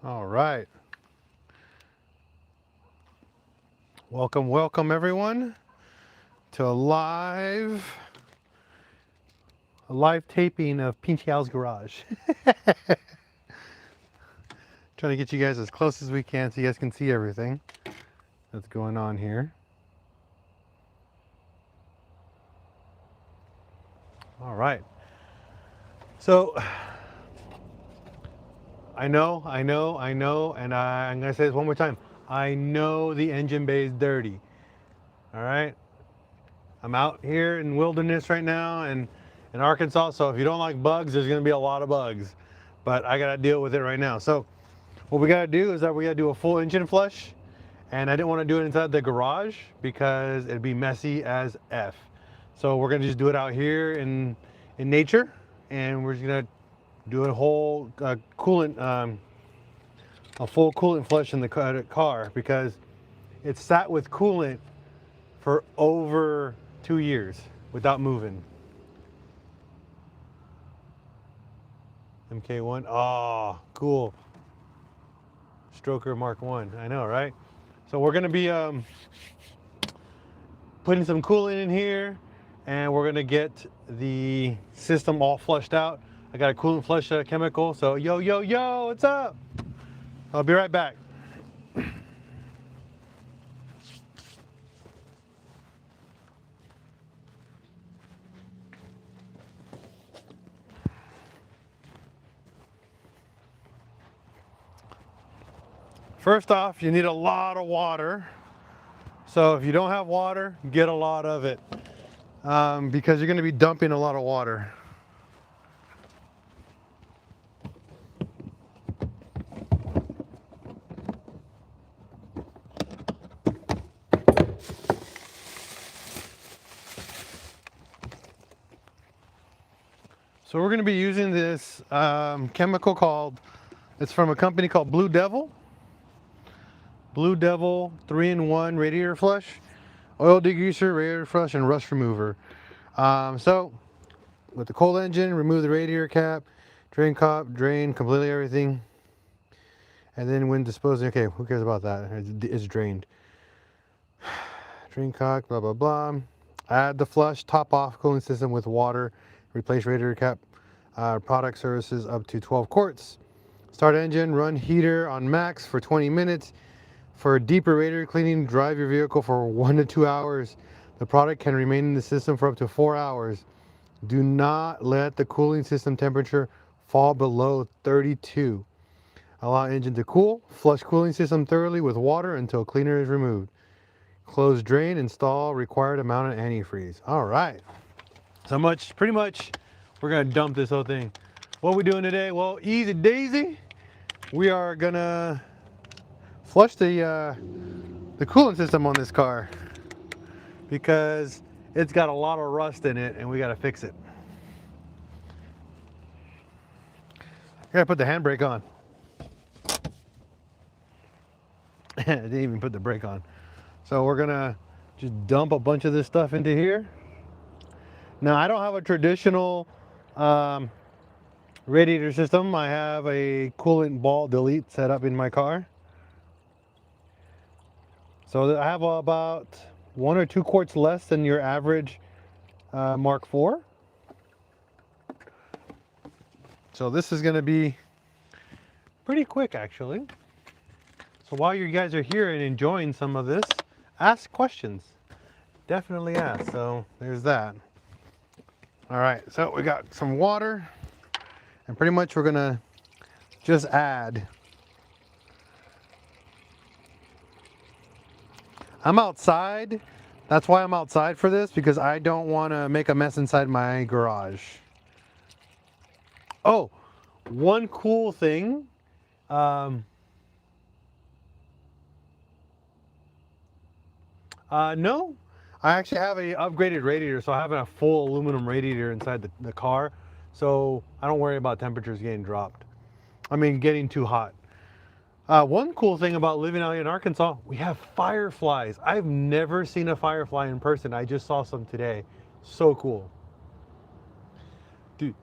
All right. Welcome, welcome everyone to a live taping of PincheAls garage. Trying to get you guys as close as we can so you guys can see everything that's going on here. All right. So I know, and I'm gonna say this one more time. I know the engine bay is dirty. All right. I'm out here in wilderness right now and in Arkansas, so if you don't like bugs, there's gonna be a lot of bugs. But I gotta deal with it right now. So what we gotta do is that we gotta do a full engine flush, and I didn't want to do it inside the garage because it'd be messy as F. So we're gonna just do it out here in nature, and we're just gonna do a whole coolant, a full coolant flush in the car because it's sat with coolant for over 2 years without moving. MK1, oh, cool. Stroker Mark 1, I know, right? So we're gonna be putting some coolant in here, and we're gonna get the system all flushed out. I got a coolant flush chemical, so yo, what's up? I'll be right back. First off, you need a lot of water. So if you don't have water, get a lot of it because you're gonna be dumping a lot of water. So we're going to be using this chemical called, it's from a company called Blue Devil 3-in-1 radiator flush, oil degreaser, radiator flush, and rust remover. So with the cold engine, remove the radiator cap, drain cap, drain completely everything. And then when disposing, okay, who cares about that? It's drained. Drain cock, blah, blah, blah. Add the flush, top off cooling system with water. Replace radiator cap. Product services up to 12 quarts. Start engine, run heater on max for 20 minutes. For deeper radiator cleaning, drive your vehicle for 1 to 2 hours. The product can remain in the system for up to 4 hours. Do not let the cooling system temperature fall below 32. Allow engine to cool. Flush cooling system thoroughly with water until cleaner is removed. Close drain, install required amount of antifreeze. All right. So pretty much, we're gonna dump this whole thing. What are we doing today? Well, easy daisy. We are gonna flush the coolant system on this car because it's got a lot of rust in it and we gotta fix it. I gotta put the handbrake on. I didn't even put the brake on. So we're gonna just dump a bunch of this stuff into here. Now I don't have a traditional radiator system. I have a coolant ball delete set up in my car. So I have about 1 or 2 quarts less than your average Mark IV. So this is gonna be pretty quick actually. So while you guys are here and enjoying some of this, ask questions. Definitely ask. So there's that. All right, so we got some water, and pretty much we're gonna just add. I'm outside. That's why I'm outside for this, because I don't want to make a mess inside my garage. Oh, one cool thing. No, I actually have a upgraded radiator, so I have a full aluminum radiator inside the car, so I don't worry about temperatures getting dropped. I mean, getting too hot. One cool thing about living out in Arkansas, we have fireflies. I've never seen a firefly in person. I just saw some today. So cool. Do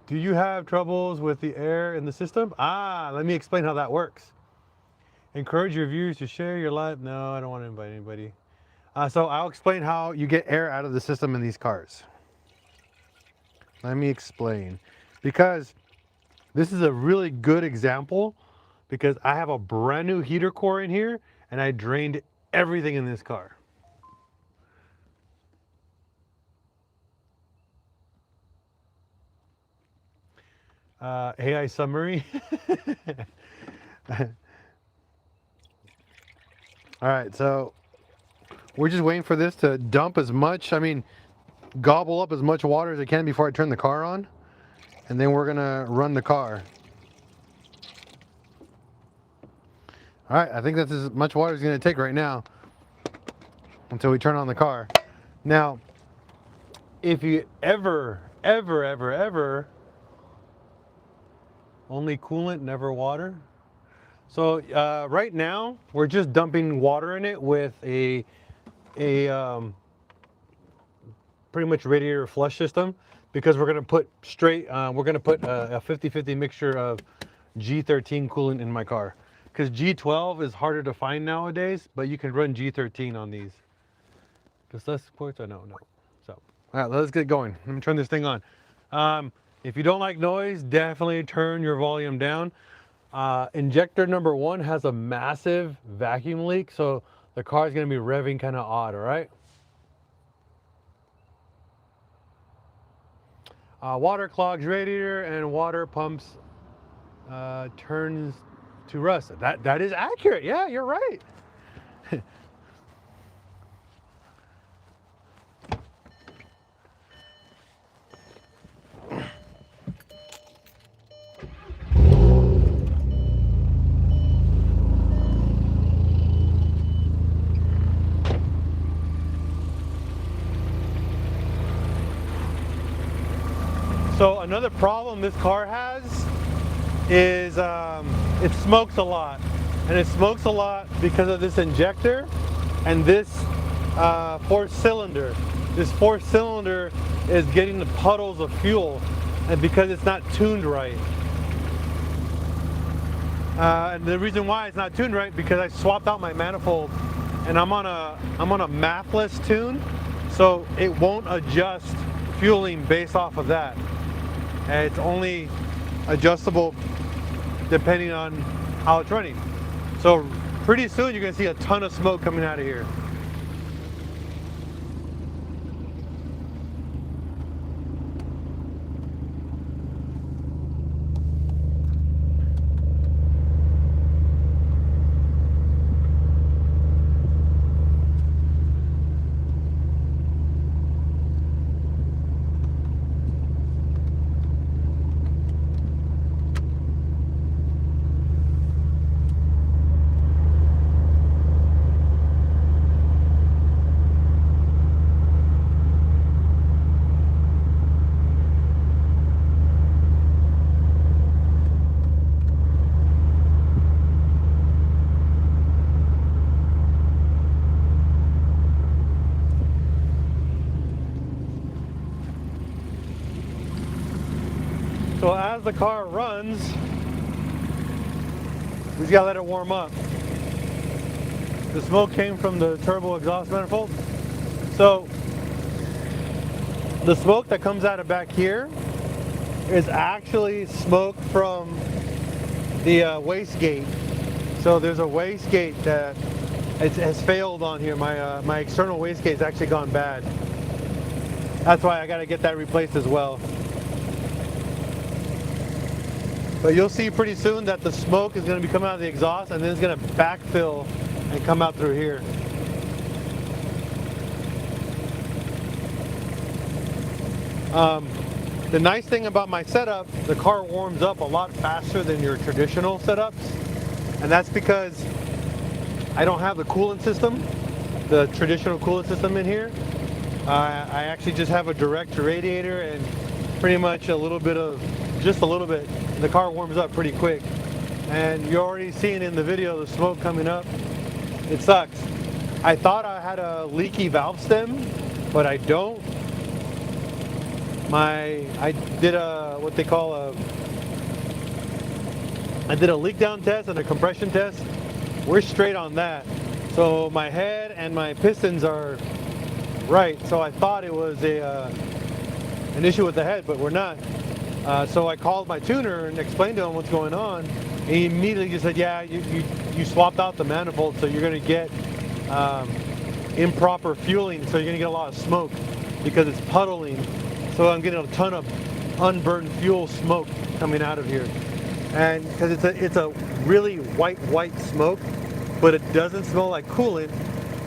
you have troubles with the air in the system? Let me explain how that works. Encourage your viewers to share your life. No, I don't want to invite anybody. So I'll explain how you get air out of the system in these cars. Let me explain. Because this is a really good example, because I have a brand new heater core in here and I drained everything in this car. AI summary. All right, so we're just waiting for this to dump as much, gobble up as much water as it can before I turn the car on. And then we're gonna run the car. All right, I think that's as much water as it's gonna take right now until we turn on the car. Now, if you ever only coolant, never water. So right now we're just dumping water in it with a pretty much radiator flush system, because we're gonna put a 50-50 mixture of G13 coolant in my car, because G12 is harder to find nowadays, but you can run G13 on these. Does that support? I know. So all right, let's get going. Let me turn this thing on. If you don't like noise, definitely turn your volume down. Injector number 1 has a massive vacuum leak, so the car is going to be revving kind of odd, all right? Water clogs radiator and water pumps turns to rust. That is accurate. Yeah, you're right. So another problem this car has is it smokes a lot. And it smokes a lot because of this injector and this fourth cylinder. This fourth cylinder is getting the puddles of fuel, and because it's not tuned right. And the reason why it's not tuned right, because I swapped out my manifold, and I'm on a mathless tune, so it won't adjust fueling based off of that. And it's only adjustable depending on how it's running. So pretty soon you're going to see a ton of smoke coming out of here. So as the car runs, we just gotta let it warm up. The smoke came from the turbo exhaust manifold. So the smoke that comes out of back here is actually smoke from the wastegate. So there's a wastegate that has failed on here. My external wastegate's actually gone bad. That's why I gotta get that replaced as well. But you'll see pretty soon that the smoke is going to be coming out of the exhaust, and then it's going to backfill and come out through here. The nice thing about my setup, the car warms up a lot faster than your traditional setups, and that's because I don't have the coolant system, the traditional coolant system in here. I actually just have a direct radiator and pretty much just a little bit. The car warms up pretty quick, and you're already seeing in the video the smoke coming up. It sucks. I thought I had a leaky valve stem, but I don't. I did a leak down test and a compression test, we're straight on that. So my head and my pistons are right. So I thought it was an issue with the head, but we're not. So I called my tuner and explained to him what's going on. And he immediately just said, yeah, you swapped out the manifold, so you're going to get improper fueling, so you're going to get a lot of smoke because it's puddling. So I'm getting a ton of unburned fuel smoke coming out of here. And because it's a really white smoke, but it doesn't smell like coolant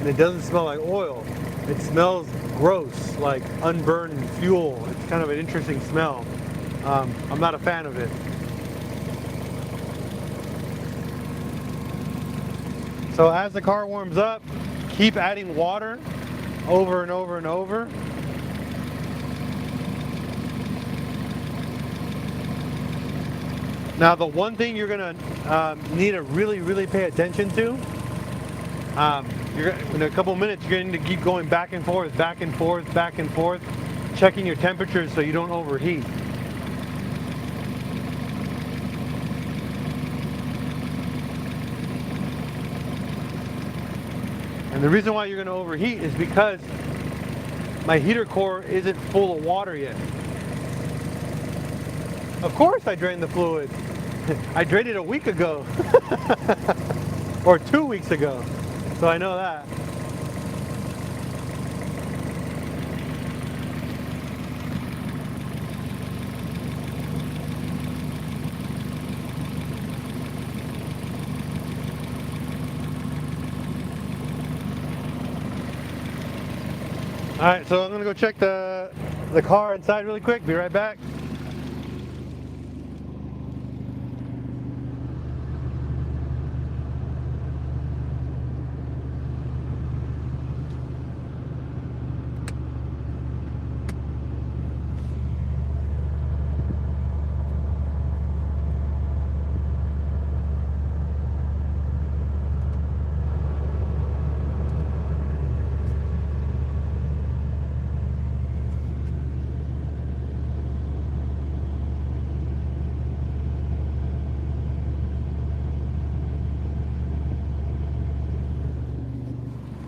and it doesn't smell like oil. It smells gross, like unburned fuel. It's kind of an interesting smell. I'm not a fan of it. So as the car warms up, keep adding water over and over and over. Now the one thing you're gonna need to really pay attention to, in a couple minutes you're going to keep going back and forth, checking your temperatures so you don't overheat. And the reason why you're going to overheat is because my heater core isn't full of water yet. Of course I drained the fluid. I drained it a week ago. Or 2 weeks ago. So I know that. Alright, so I'm going to go check the car inside really quick. Be right back.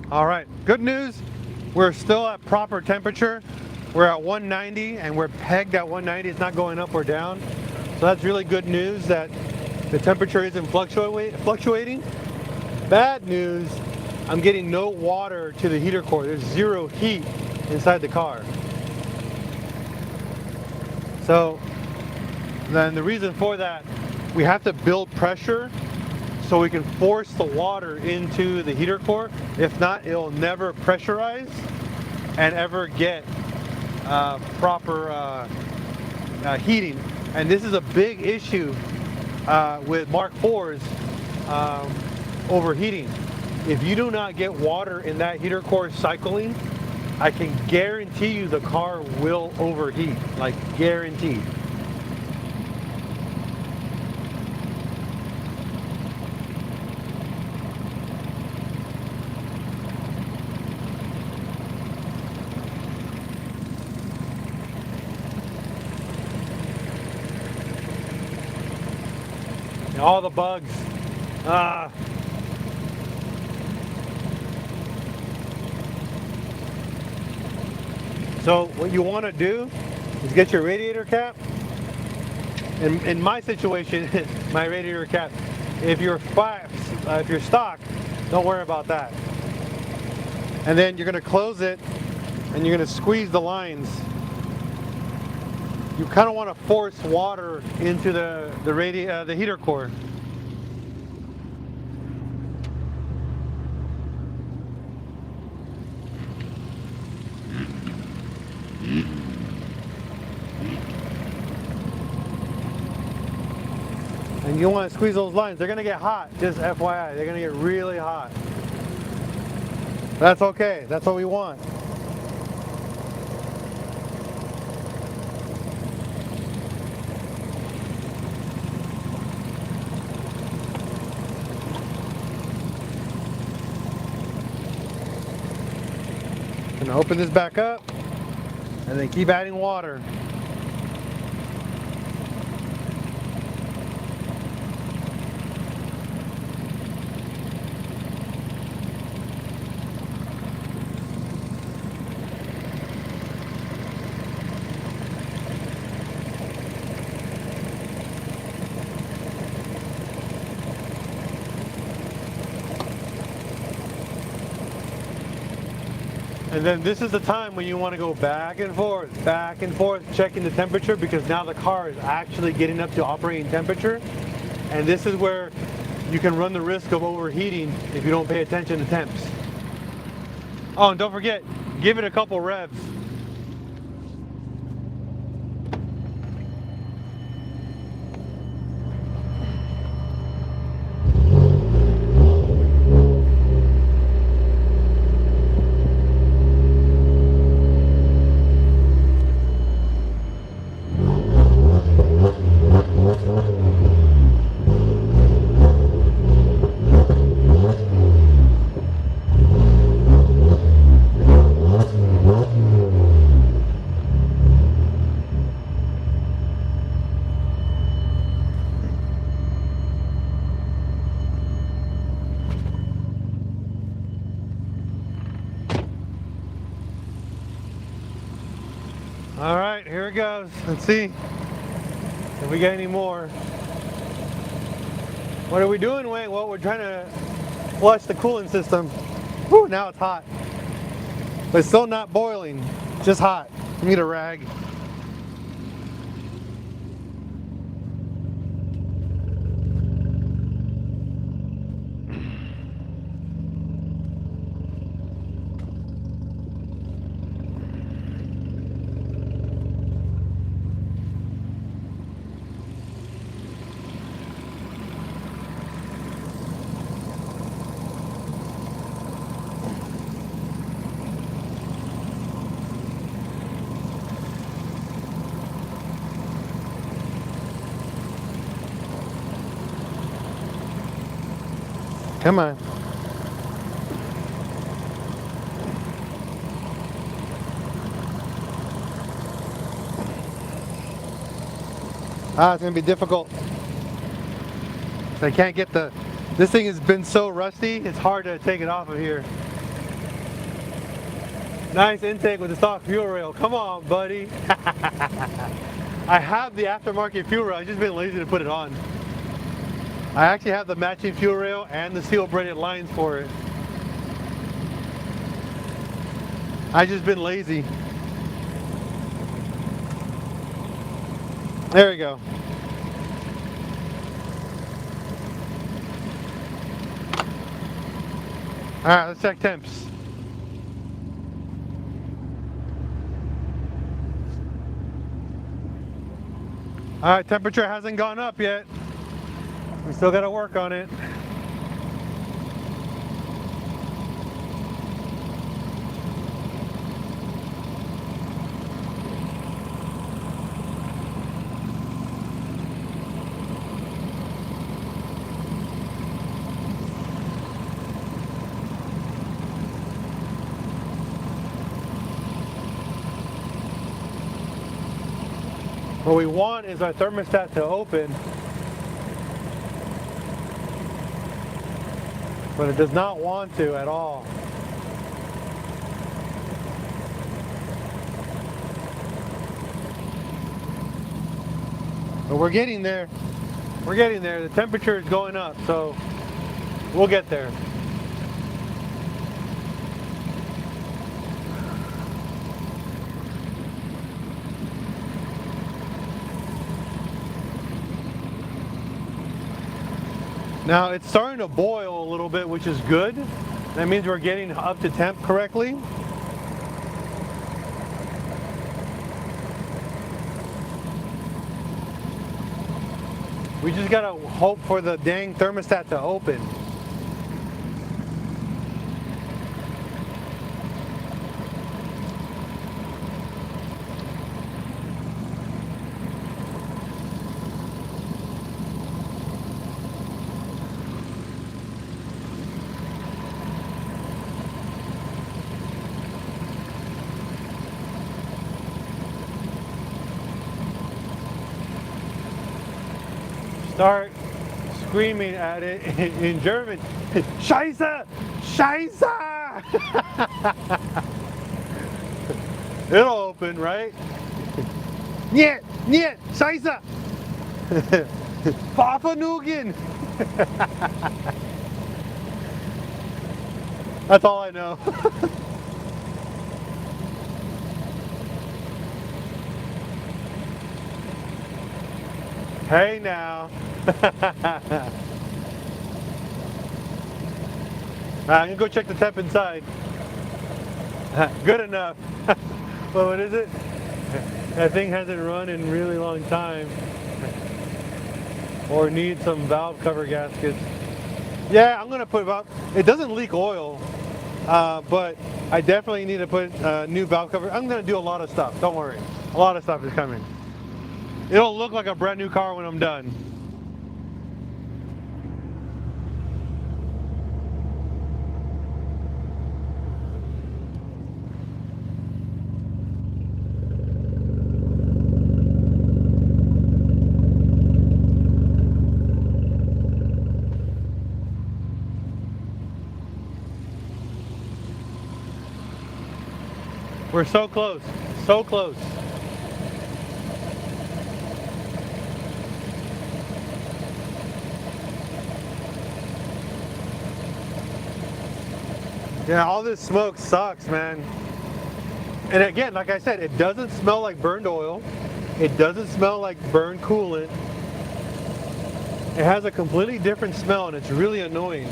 All right, good news. We're still at proper temperature. We're at 190 and we're pegged at 190. It's not going up or down. So that's really good news that the temperature isn't fluctuating. Bad news, I'm getting no water to the heater core. There's zero heat inside the car. So then the reason for that, we have to build pressure so we can force the water into the heater core. If not, it'll never pressurize and ever get proper heating. And this is a big issue with Mark IVs overheating. If you do not get water in that heater core cycling, I can guarantee you the car will overheat, like guaranteed. All the bugs. So what you want to do is get your radiator cap. In my situation, my radiator cap, if you're stock, don't worry about that. And then you're going to close it and you're going to squeeze the lines. You kind of want to force water into the heater core. And you want to squeeze those lines. They're going to get hot, just FYI. They're going to get really hot. That's okay. That's what we want. Gonna open this back up and then keep adding water. And then this is the time when you want to go back and forth, checking the temperature, because now the car is actually getting up to operating temperature. And this is where you can run the risk of overheating if you don't pay attention to temps. Oh, and don't forget, give it a couple revs. All right, here it goes. Let's see if we get any more. What are we doing, Wayne? Well, we're trying to flush the coolant system. Whew, now it's hot. But it's still not boiling, just hot. You need a rag. Come on. It's gonna be difficult. I can't get this thing has been so rusty, it's hard to take it off of here. Nice intake with the stock fuel rail. Come on, buddy. I have the aftermarket fuel rail, I've just been lazy to put it on. I actually have the matching fuel rail and the steel braided lines for it. I've just been lazy. There we go. All right, let's check temps. All right, temperature hasn't gone up yet. We still got to work on it. What we want is our thermostat to open, but it does not want to at all. But we're getting there. We're getting there. The temperature is going up, so we'll get there. Now it's starting to boil a little bit, which is good. That means we're getting up to temp correctly. We just gotta hope for the dang thermostat to open. Start screaming at it in German. Scheiße! Scheiße! It'll open, right? Niet! Niet! Scheiße! Pfaffenuggen! That's all I know. Hey now. I'm gonna go check the temp inside. Good enough. Well, what is it? That thing hasn't run in a really long time. Or needs some valve cover gaskets. Yeah, I'm gonna put about, it doesn't leak oil, but I definitely need to put new valve cover. I'm gonna do a lot of stuff, don't worry. A lot of stuff is coming. It'll look like a brand new car when I'm done. We're so close, so close. Yeah, all this smoke sucks, man. And again, like I said, it doesn't smell like burned oil. It doesn't smell like burned coolant. It has a completely different smell and it's really annoying.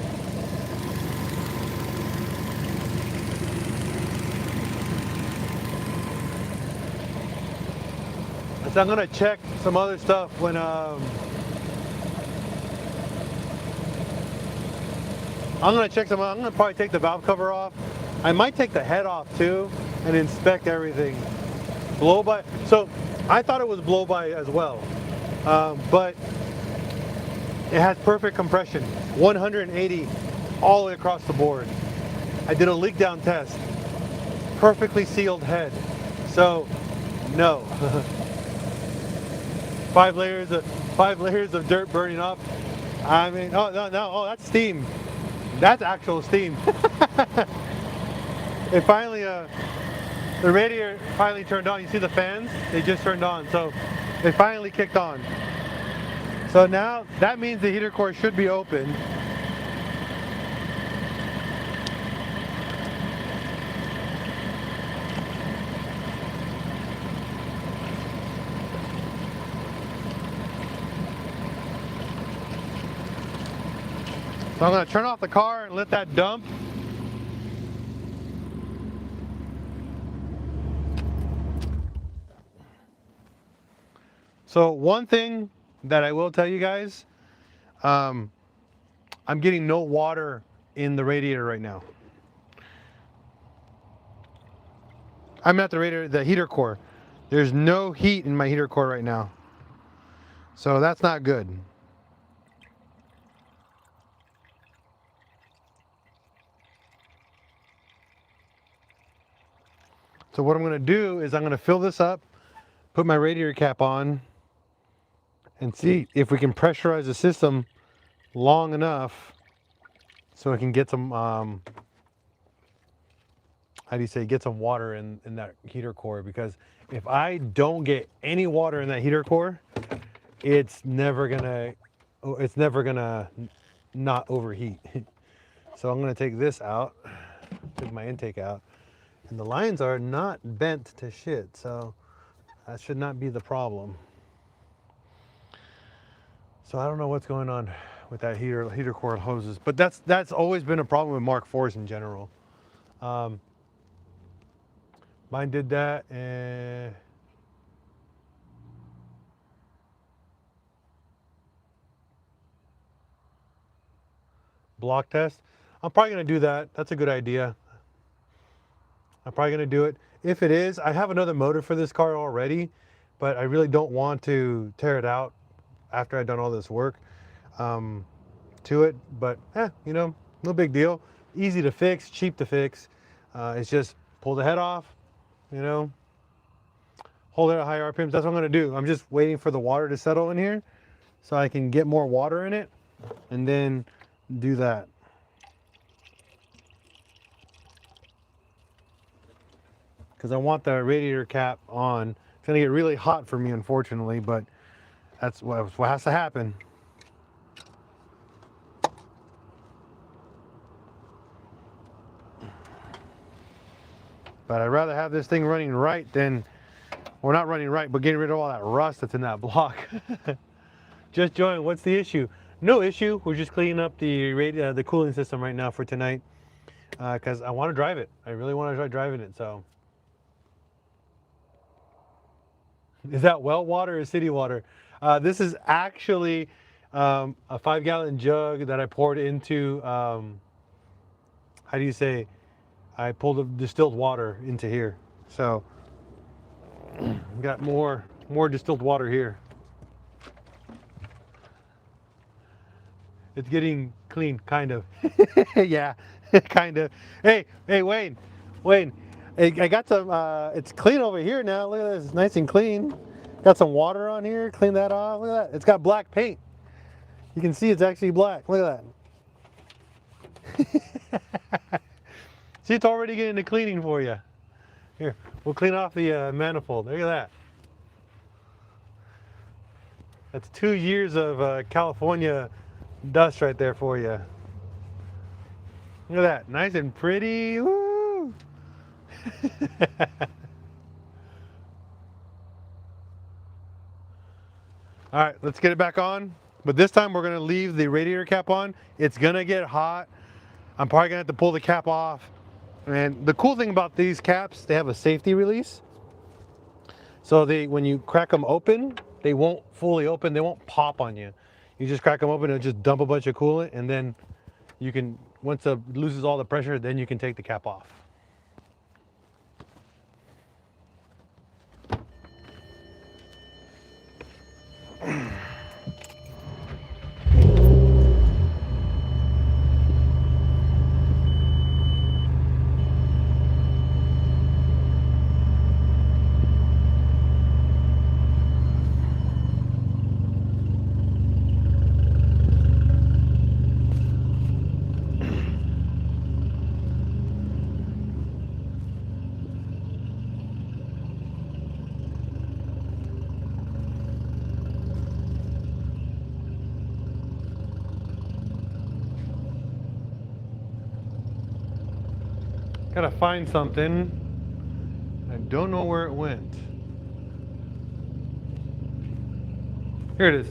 So I'm gonna check some other stuff when I'm gonna probably take the valve cover off. I might take the head off too and inspect everything. Blow by, so I thought it was blow by as well, but it has perfect compression, 180 all the way across the board. I did a leak down test, perfectly sealed head, so no. 5 layers of dirt burning up. I mean, oh no, oh that's steam. That's actual steam. It finally, the radiator finally turned on. You see the fans? They just turned on, so they finally kicked on. So now that means the heater core should be open. So I'm going to turn off the car and let that dump. So one thing that I will tell you guys, I'm getting no water in the radiator right now. I'm at the radiator, the heater core. There's no heat in my heater core right now. So that's not good. So what I'm going to do is I'm going to fill this up, put my radiator cap on, and see if we can pressurize the system long enough so it can get some, how do you say, get some water in that heater core. Because if I don't get any water in that heater core, it's never gonna not overheat. So I'm gonna take this out, take my intake out, and the lines are not bent to shit, so that should not be the problem. So I don't know what's going on with that heater core hoses, but that's always been a problem with Mark IVs in general. Mine did that, and block test. I'm probably gonna do that. That's a good idea. I'm probably gonna do it. If it is, I have another motor for this car already, but I really don't want to tear it out after I've done all this work to it. But you know, no big deal. Easy to fix, cheap to fix. It's just pull the head off, you know, hold it at high RPMs. That's what I'm gonna do. I'm just waiting for the water to settle in here so I can get more water in it and then do that. Because I want the radiator cap on. It's gonna get really hot for me, unfortunately, but that's what has to happen. But I'd rather have this thing running right than, or not running right, but getting rid of all that rust that's in that block. Just joined. What's the issue? No issue. We're just cleaning up the cooling system right now for tonight because I want to drive it. I really want to try driving it. So, is that well water or city water? This is actually a 5-gallon jug that I poured into. How do you say? I pulled the distilled water into here. So, got more distilled water here. It's getting clean, kind of. Yeah, kind of. Hey, Wayne. Hey, I got some, it's clean over here now. Look at this, it's nice and clean. Got some water on here, clean that off. Look at that, it's got black paint. You can see it's actually black, look at that. See, it's already getting the cleaning for you. Here, we'll clean off the manifold, look at that. That's 2 years of California dust right there for you. Look at that, nice and pretty. Woo! All right, let's get it back on. But this time we're gonna leave the radiator cap on. It's gonna get hot. I'm probably gonna have to pull the cap off. And the cool thing about these caps, they have a safety release. So when you crack them open, they won't fully open, they won't pop on you. You just crack them open and just dump a bunch of coolant, and then you can, once it loses all the pressure, then you can take the cap off. Gotta find something. I don't know where it went. Here it is.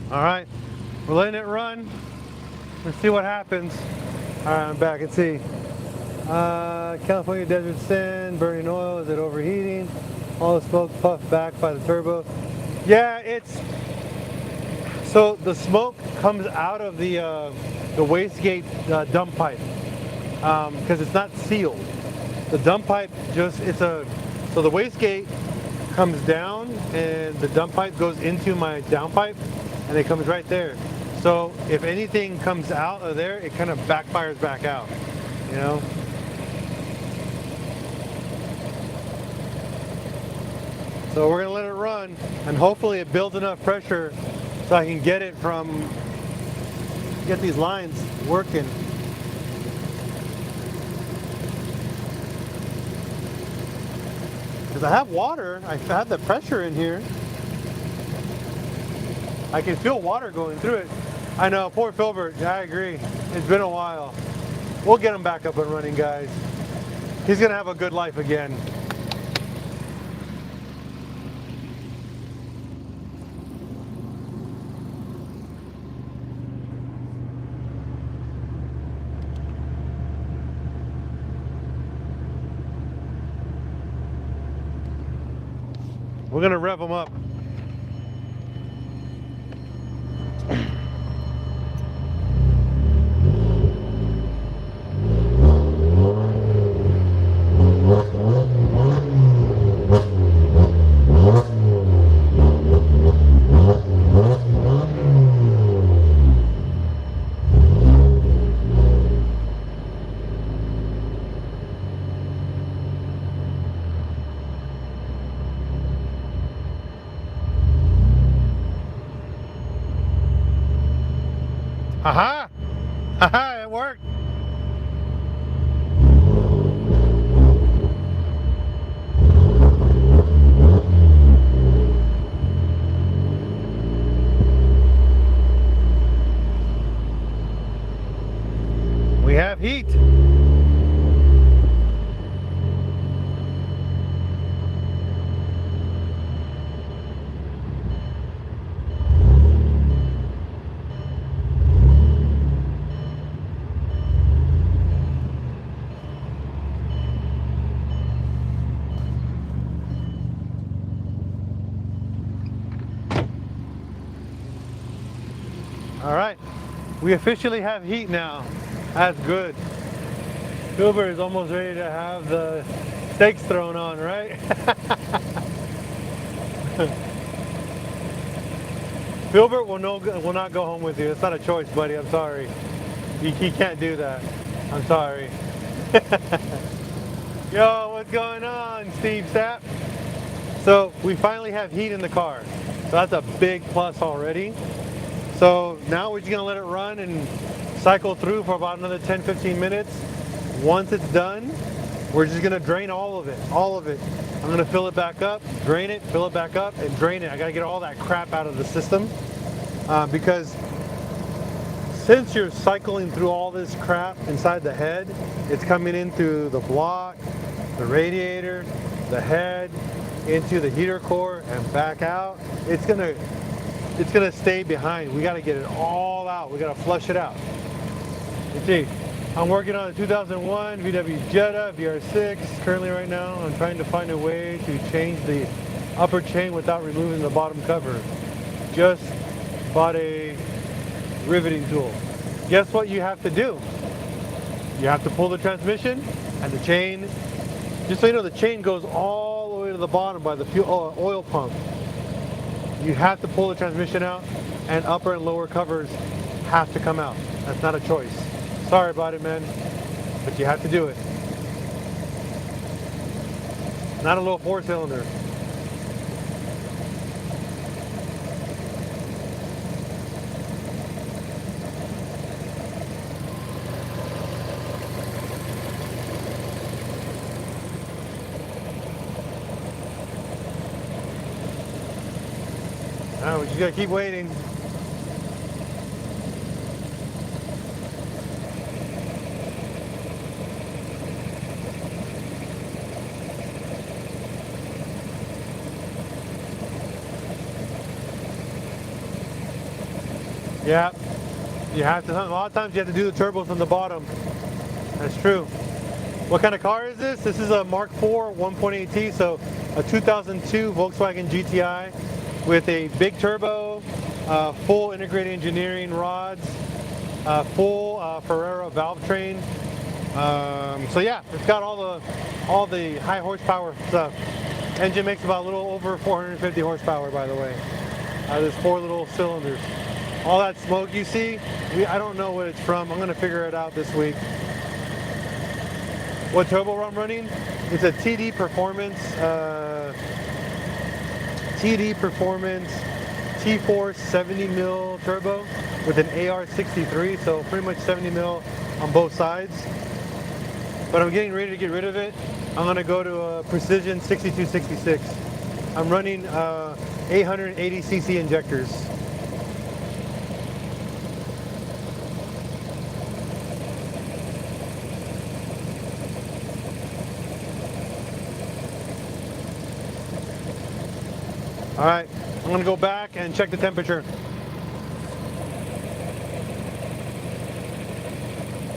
All right, we're letting it run. Let's see what happens. All right, I'm back. Let's see. California desert sand, burning oil. Is it overheating? All the smoke puffed back by the turbo. Yeah, it's so the smoke comes out of the wastegate dump pipe because it's not sealed. The dump pipe just so the wastegate comes down and the dump pipe goes into my downpipe. And it comes right there. So if anything comes out of there, it kind of backfires back out, you know? So we're gonna let it run, and hopefully it builds enough pressure so I can get these lines working. Because I have water, I have the pressure in here. I can feel water going through it. I know, poor Filbert, I agree. It's been a while. We'll get him back up and running, guys. He's gonna have a good life again. We're gonna rev him up. Aha! Haha, it worked! We have heat. All right, we officially have heat now. That's good. Filbert is almost ready to have the steaks thrown on, right? Filbert will not go home with you. It's not a choice, buddy. I'm sorry. He can't do that. I'm sorry. Yo, what's going on, Steve Sapp? So we finally have heat in the car. So that's a big plus already. So now we're just gonna let it run and cycle through for about another 10-15 minutes. Once it's done, we're just gonna drain all of it. I'm gonna fill it back up, drain it, fill it back up, and drain it. I gotta get all that crap out of the system because since you're cycling through all this crap inside the head, it's coming in through the block, the radiator, the head, into the heater core, and back out. It's gonna stay behind. We gotta get it all out. We gotta flush it out. You see, I'm working on a 2001 VW Jetta VR6 currently right now. I'm trying to find a way to change the upper chain without removing the bottom cover. Just bought a riveting tool. Guess what you have to do? You have to pull the transmission and the chain. Just so you know, the chain goes all the way to the bottom by the fuel, oil pump. You have to pull the transmission out, and upper and lower covers have to come out. That's not a choice. Sorry about it, man, but you have to do it. Not a little 4-cylinder. Oh, we just gotta keep waiting. Yeah, you have to. A lot of times you have to do the turbos from the bottom. That's true. What kind of car is this? This is a Mark IV 1.8T, so a 2002 Volkswagen GTI with a big turbo, full integrated engineering rods, full Ferrera valve train. So yeah, it's got all the high horsepower stuff. Engine makes about a little over 450 horsepower, by the way. There's 4 little cylinders. All that smoke you see, I don't know what it's from. I'm gonna figure it out this week. What turbo I'm running? It's a TD Performance T-Force 70 mil turbo with an AR63, so pretty much 70 mil on both sides. But I'm getting ready to get rid of it. I'm gonna go to a Precision 6266. I'm running 880cc injectors. All right, I'm gonna go back and check the temperature.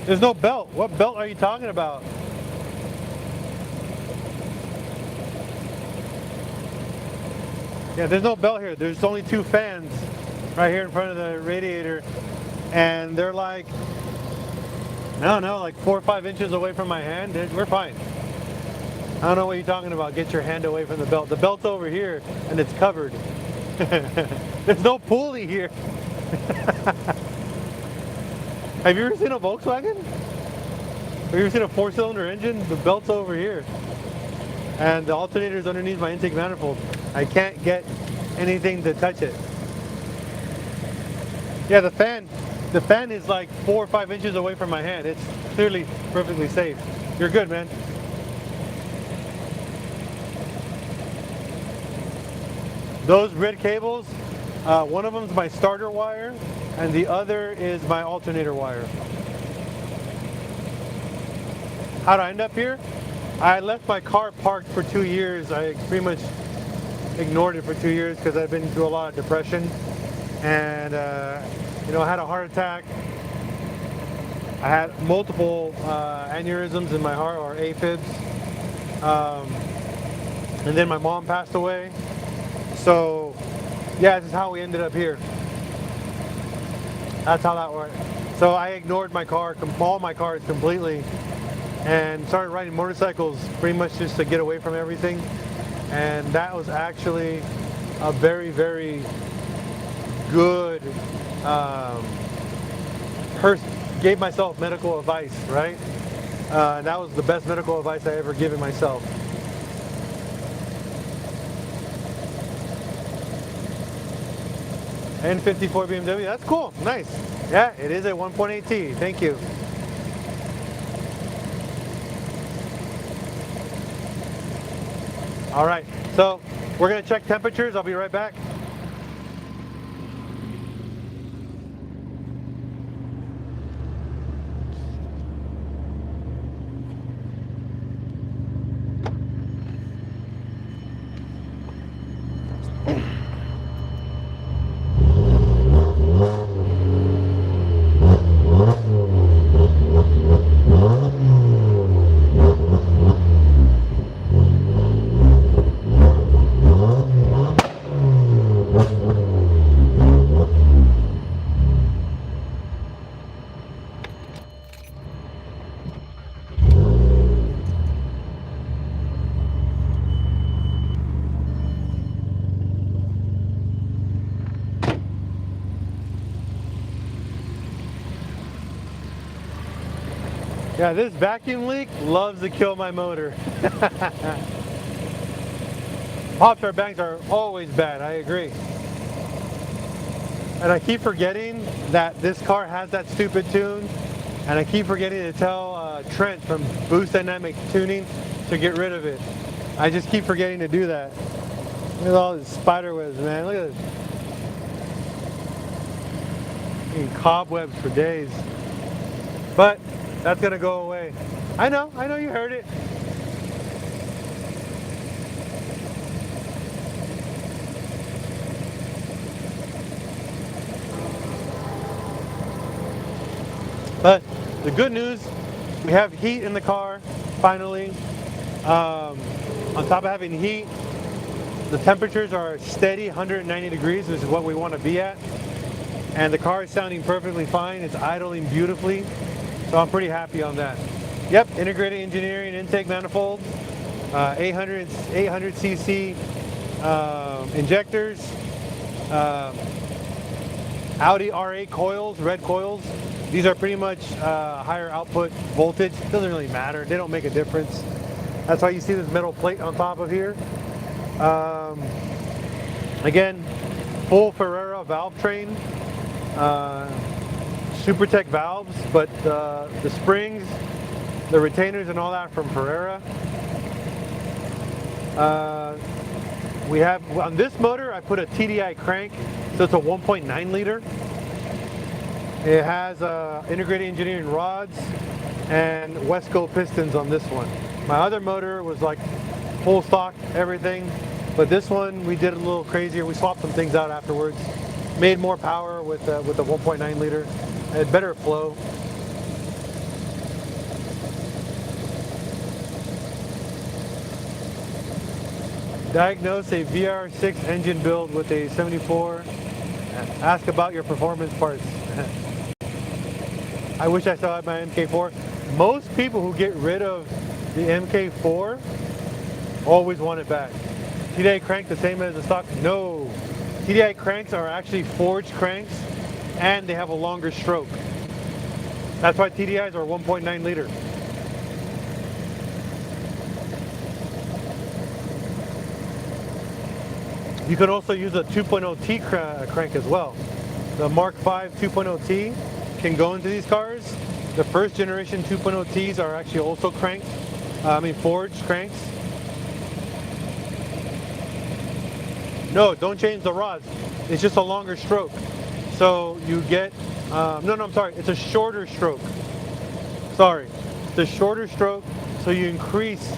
There's no belt. What belt are you talking about? Yeah, there's no belt here. There's only 2 fans right here in front of the radiator, and they're like, like 4 or 5 inches away from my hand. We're fine. I don't know what you're talking about. Get your hand away from the belt. The belt's over here, and it's covered. There's no pulley here. Have you ever seen a Volkswagen? Have you ever seen a 4-cylinder engine? The belt's over here. And the alternator's underneath my intake manifold. I can't get anything to touch it. Yeah, the fan The fan is like 4 or 5 inches away from my hand. It's clearly perfectly safe. You're good, man. Those red cables, one of them is my starter wire and the other is my alternator wire. How did I end up here? I left my car parked for 2 years. I pretty much ignored it for 2 years because I've been through a lot of depression. And you know, I had a heart attack. I had multiple aneurysms in my heart, or AFibs. And then my mom passed away. So yeah, this is how we ended up here. That's how that worked. So I ignored my car, all my cars completely, and started riding motorcycles pretty much just to get away from everything. And that was actually a very, very good gave myself medical advice, right? And that was the best medical advice I ever given myself. N54 BMW, that's cool, nice. Yeah, it is a 1.8T, thank you. All right, so we're gonna check temperatures. I'll be right back. Yeah, this vacuum leak loves to kill my motor. Pop-Tart bangs are always bad, I agree. And I keep forgetting that this car has that stupid tune, and I keep forgetting to tell Trent from Boost Dynamic Tuning to get rid of it. I just keep forgetting to do that. Look at all these spider webs, man. Look at this. Cobwebs for days. But that's gonna go away. I know you heard it. But the good news, we have heat in the car, finally. On top of having heat, the temperatures are steady, 190 degrees, which is what we want to be at. And the car is sounding perfectly fine. It's idling beautifully. So I'm pretty happy on that. Yep, integrated engineering, intake manifold, 800cc injectors, Audi R8 coils, red coils. These are pretty much higher output voltage. Doesn't really matter. They don't make a difference. That's why you see this metal plate on top of here. Again, full Ferrera valve train. Supertech valves, but the springs, the retainers and all that from Ferrera. We have, on this motor, I put a TDI crank, so it's a 1.9 liter. It has integrated engineering rods and Wesco pistons on this one. My other motor was like full stock, everything, but this one we did a little crazier. We swapped some things out afterwards, made more power with the 1.9 liter. Had better flow. Diagnose a VR6 engine build with a 74. Ask about your performance parts. I wish I still had my MK4. Most people who get rid of the MK4 always want it back. TDI crank the same as the stock? No. TDI cranks are actually forged cranks and they have a longer stroke. That's why TDIs are 1.9 liter. You can also use a 2.0T crank as well. The Mark V 2.0T can go into these cars. The first generation 2.0 Ts are actually also cranked, forged cranks. No, don't change the rods. It's just a longer stroke. So you get, I'm sorry, it's a shorter stroke. Sorry, it's a shorter stroke, so you increase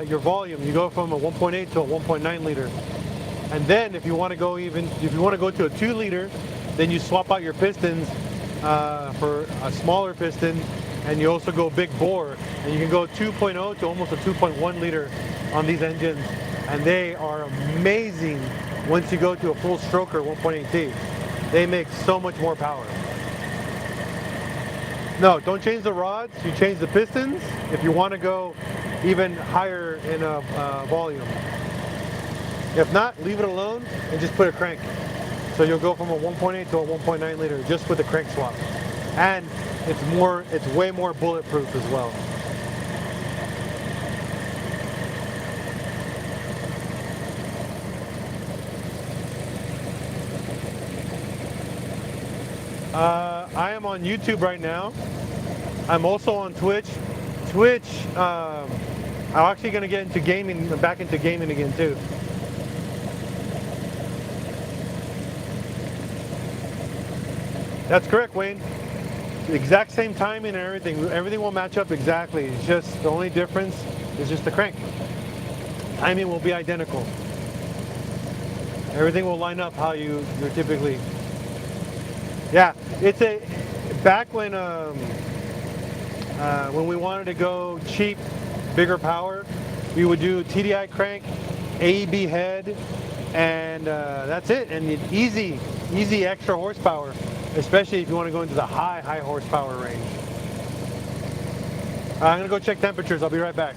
your volume. You go from a 1.8 to a 1.9 liter. And then if you want to go to a 2 liter, then you swap out your pistons for a smaller piston, and you also go big bore, and you can go 2.0 to almost a 2.1 liter on these engines, and they are amazing once you go to a full stroker 1.8T. They make so much more power. No, don't change the rods, you change the pistons if you want to go even higher in a volume. If not, leave it alone and just put a crank. So you'll go from a 1.8 to a 1.9 liter just with the crank swap. And it's way more bulletproof as well. I am on YouTube right now. I'm also on Twitch. I'm actually going to get into gaming, back into gaming again too. That's correct, Wayne. The exact same timing and everything. Everything will match up exactly. It's just the only difference is just the crank. Timing will be identical. Everything will line up how you're typically. Yeah, back when we wanted to go cheap, bigger power, we would do TDI crank, AEB head, and that's it. And easy extra horsepower, especially if you want to go into the high horsepower range. I'm gonna go check temperatures. I'll be right back.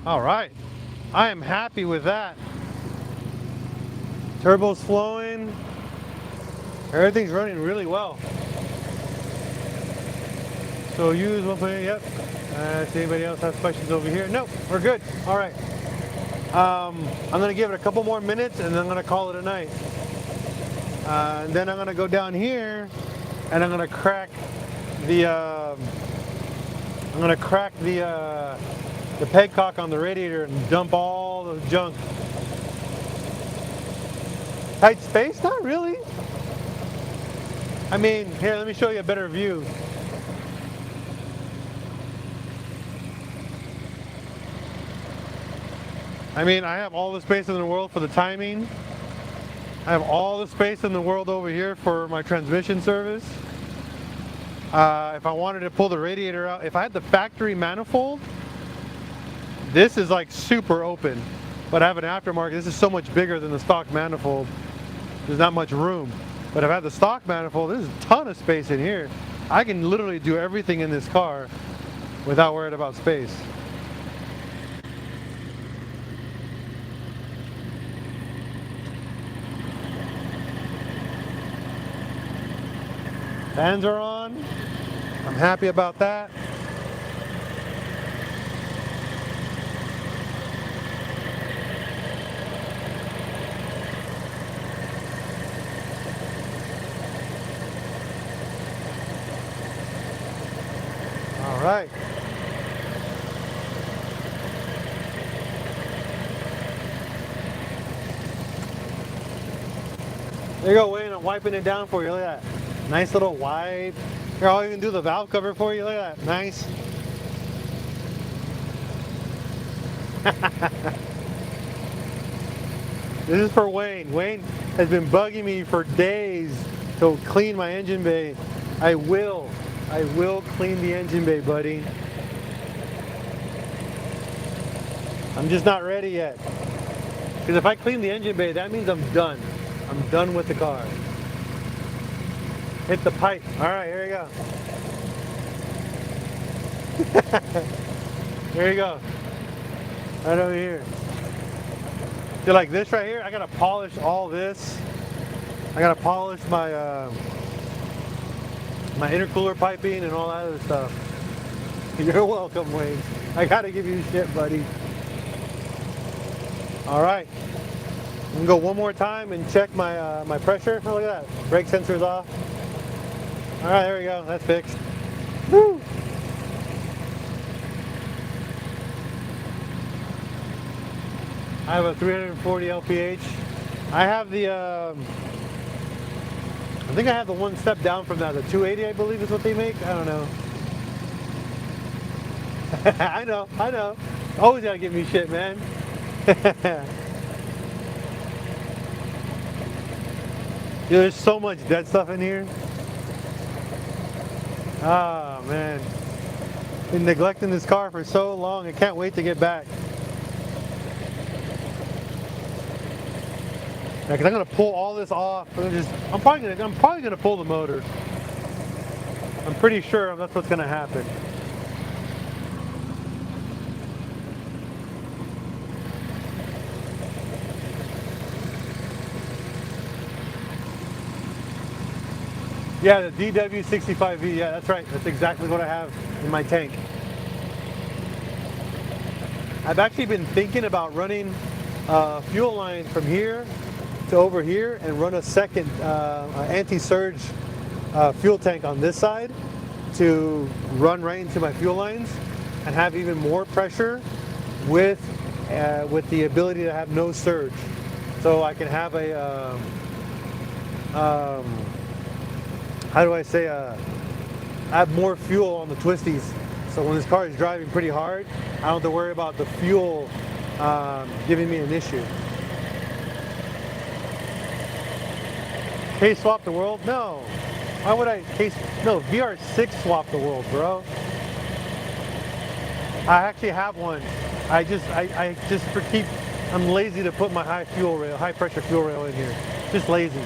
All right, I am happy with that. Turbo's flowing. Everything's running really well. So use 1.8, yep. Does anybody else have questions over here? Nope, we're good. All right. I'm gonna give it a couple more minutes and then I'm gonna call it a night. And then I'm gonna go down here and I'm gonna crack the pegcock on the radiator and dump all the junk. Tight space? Not really. I mean, here, let me show you a better view. I mean, I have all the space in the world for the timing. I have all the space in the world over here for my transmission service. If I wanted to pull the radiator out, if I had the factory manifold, this is like super open. But I have an aftermarket, this is so much bigger than the stock manifold. There's not much room. But if I had the stock manifold, there's a ton of space in here. I can literally do everything in this car without worrying about space. Fans are on. I'm happy about that. All right. There you go, Wayne. I'm wiping it down for you. Look at that. Nice little wipe. Here, I'll even do the valve cover for you. Look at that. Nice. This is for Wayne. Wayne has been bugging me for days to clean my engine bay. I will clean the engine bay, buddy. I'm just not ready yet. Because if I clean the engine bay, that means I'm done. I'm done with the car. Hit the pipe. All right, here we go. There you go. Right over here. Feel like this right here, I gotta polish all this. I gotta polish my my intercooler piping and all that other stuff. You're welcome, Wayne. I gotta give you shit, buddy. All right. I'm gonna go one more time and check my my pressure. Oh, look at that. Brake sensor's off. All right, there we go. That's fixed. Woo! I have a 340 LPH. I have the, I think I have the one step down from that. The 280, I believe is what they make. I don't know. I know. Always gotta give me shit, man. Dude, there's so much dead stuff in here. Ah, man. Been neglecting this car for so long. I can't wait to get back. Yeah, cause I'm gonna pull all this off. I'm probably gonna pull the motor. I'm pretty sure that's what's gonna happen. Yeah, the DW65V. Yeah, that's right. That's exactly what I have in my tank. I've actually been thinking about running a fuel line from here to over here and run a second anti-surge fuel tank on this side to run right into my fuel lines and have even more pressure with the ability to have no surge. So I can have a how do I say have more fuel on the twisties. So when this car is driving pretty hard, I don't have to worry about the fuel giving me an issue. Case swap the world? No. Why would I case? No, VR6 swap the world, bro. I actually have one. I just I'm lazy to put my high pressure fuel rail in here. Just lazy.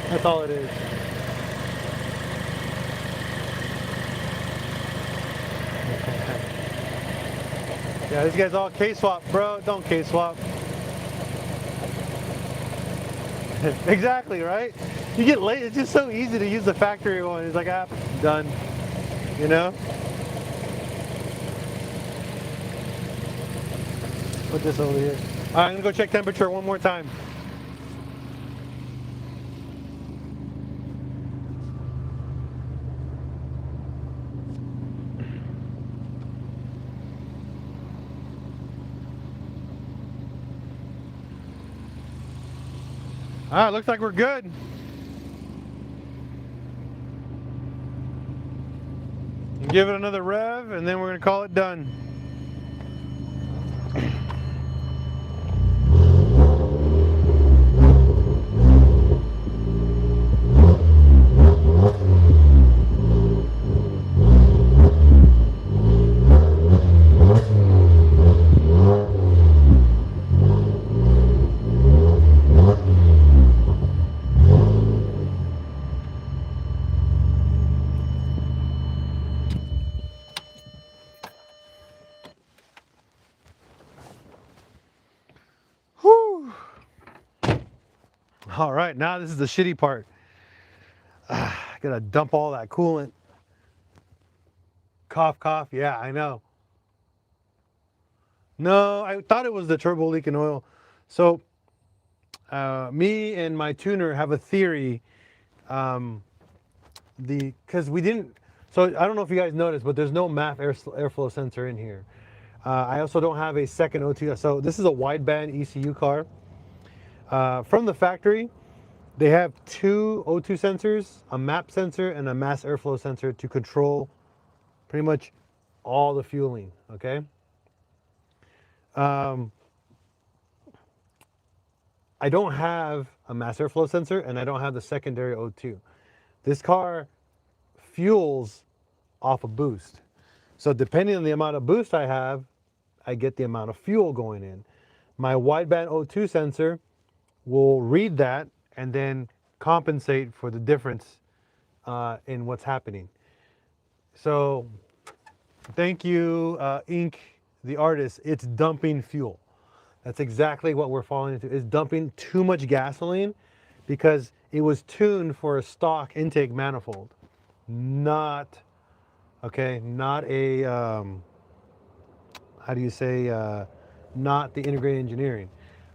That's all it is. Yeah, this guy's all K-swap, bro. Don't K-swap. Exactly, right? You get late. It's just so easy to use the factory one. It's like, ah, done. You know? Put this over here. All right, I'm gonna go check temperature one more time. All right, looks like we're good. Give it another rev, and then we're gonna call it done. All right, now this is the shitty part. I gotta dump all that coolant. Cough, cough. Yeah, I know. No, I thought it was the turbo leaking oil. So, me and my tuner have a theory. Because we didn't. So I don't know if you guys noticed, but there's no MAF airflow sensor in here. I also don't have a second O2. So this is a wideband ECU car. From the factory, they have two O2 sensors, a MAP sensor and a mass airflow sensor to control pretty much all the fueling, okay? I don't have a mass airflow sensor and I don't have the secondary O2. This car fuels off a boost. So depending on the amount of boost I have, I get the amount of fuel going in. My wideband O2 sensor will read that and then compensate for the difference in what's happening. So thank you, Ink, the artist. It's dumping fuel. That's exactly what we're falling into. It's dumping too much gasoline because it was tuned for a stock intake manifold, not, okay, not a, how do you say, not the integrated engineering.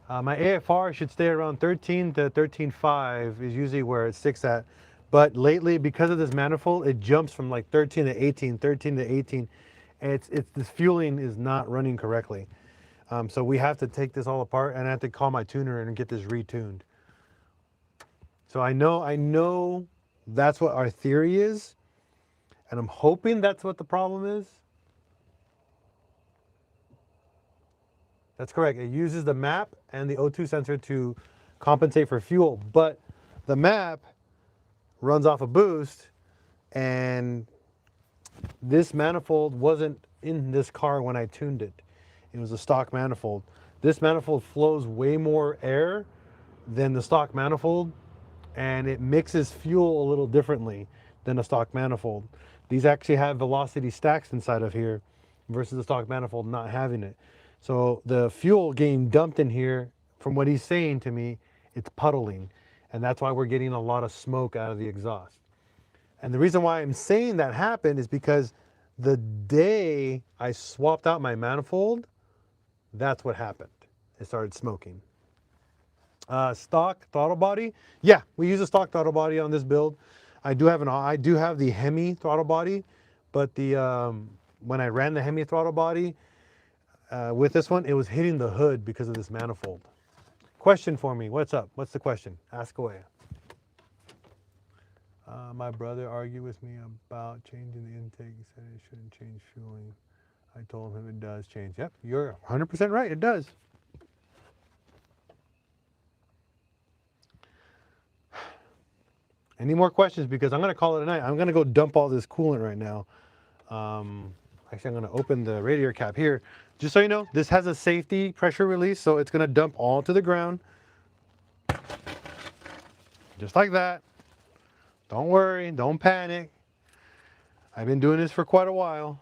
My AFR should stay around 13 to 13.5 is usually where it sticks at. But lately, because of this manifold, it jumps from like 13 to 18, 13 to 18. And it's this fueling is not running correctly. So we have to take this all apart and I have to call my tuner and get this retuned. So I know that's what our theory is. And I'm hoping that's what the problem is. That's correct. It uses the map and the O2 sensor to compensate for fuel, but the map runs off a boost, and this manifold wasn't in this car when I tuned it. It was a stock manifold. This manifold flows way more air than the stock manifold, and it mixes fuel a little differently than a stock manifold. These actually have velocity stacks inside of here versus the stock manifold not having it. So the fuel getting dumped in here, from what he's saying to me, it's puddling. And that's why we're getting a lot of smoke out of the exhaust. And the reason why I'm saying that happened is because the day I swapped out my manifold, that's what happened. It started smoking. Stock throttle body. Yeah, we use a stock throttle body on this build. I do have the Hemi throttle body, but when I ran the Hemi throttle body, with this one, it was hitting the hood because of this manifold. Question for me. What's up? What's the question? Ask away. My brother argued with me about changing the intake. He said it shouldn't change fueling. I told him it does change. Yep, you're 100% right. It does. Any more questions? Because I'm going to call it a night. I'm going to go dump all this coolant right now. Actually, I'm going to open the radiator cap here. Just so you know, this has a safety pressure release, so it's going to dump all to the ground. Just like that. Don't worry, don't panic. I've been doing this for quite a while.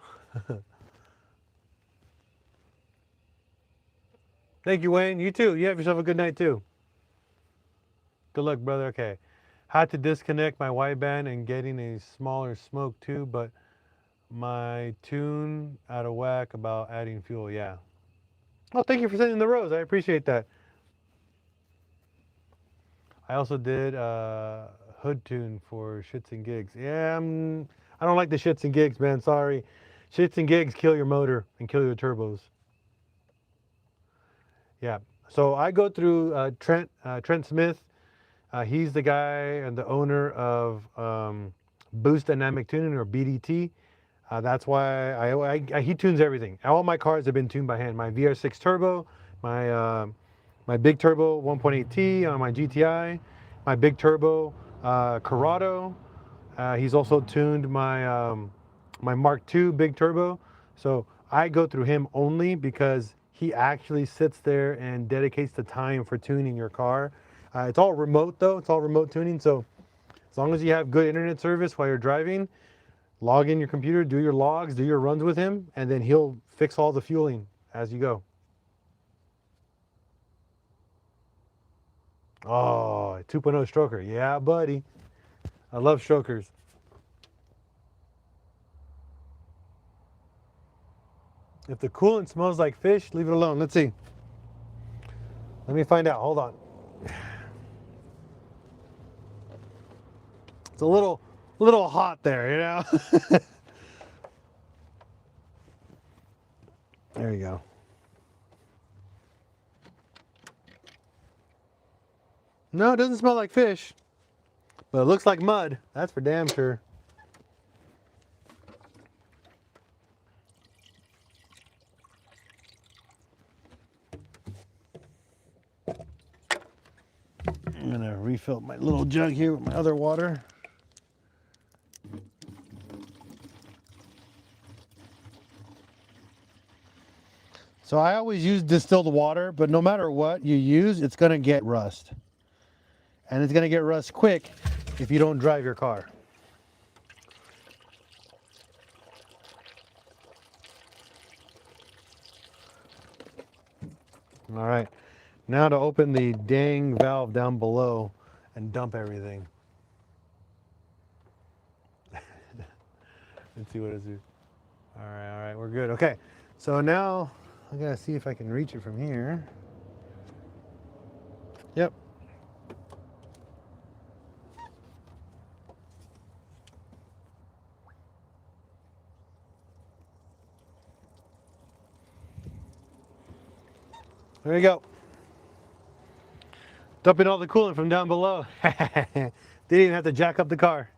Thank you, Wayne. You too. You have yourself a good night too. Good luck, brother. Okay. Had to disconnect my wideband and getting a smaller smoke too, but my tune out of whack about adding fuel. Yeah. Oh, thank you for sending the rose. I appreciate that. I also did hood tune for shits and gigs. Yeah, I don't like the shits and gigs, man. Sorry. Shits and gigs kill your motor and kill your turbos. Yeah. So I go through Trent Smith. He's the guy and the owner of Boost Dynamic Tuning, or BDT. That's why he tunes everything. All my cars have been tuned by hand. My VR6 Turbo, my big turbo 1.8T on my GTI, my big turbo Corrado. He's also tuned my my Mark II big turbo. So I go through him only because he actually sits there and dedicates the time for tuning your car. It's all remote though. It's all remote tuning. So as long as you have good internet service while you're driving, log in your computer, do your logs, do your runs with him, and then he'll fix all the fueling as you go. Oh, 2.0 stroker. Yeah, buddy. I love strokers. If the coolant smells like fish, leave it alone. Let's see. Let me find out. Hold on. It's a little hot there, you know? There you go. No, it doesn't smell like fish, but it looks like mud. That's for damn sure. I'm gonna refill my little jug here with my other water. So I always use distilled water, but no matter what you use, it's gonna get rust. And it's gonna get rust quick if you don't drive your car. All right, now to open the dang valve down below and dump everything. Let's see what it is. All right, we're good. Okay, so now I gotta see if I can reach it from here. Yep. There you go. Dumping all the coolant from down below. Didn't even have to jack up the car.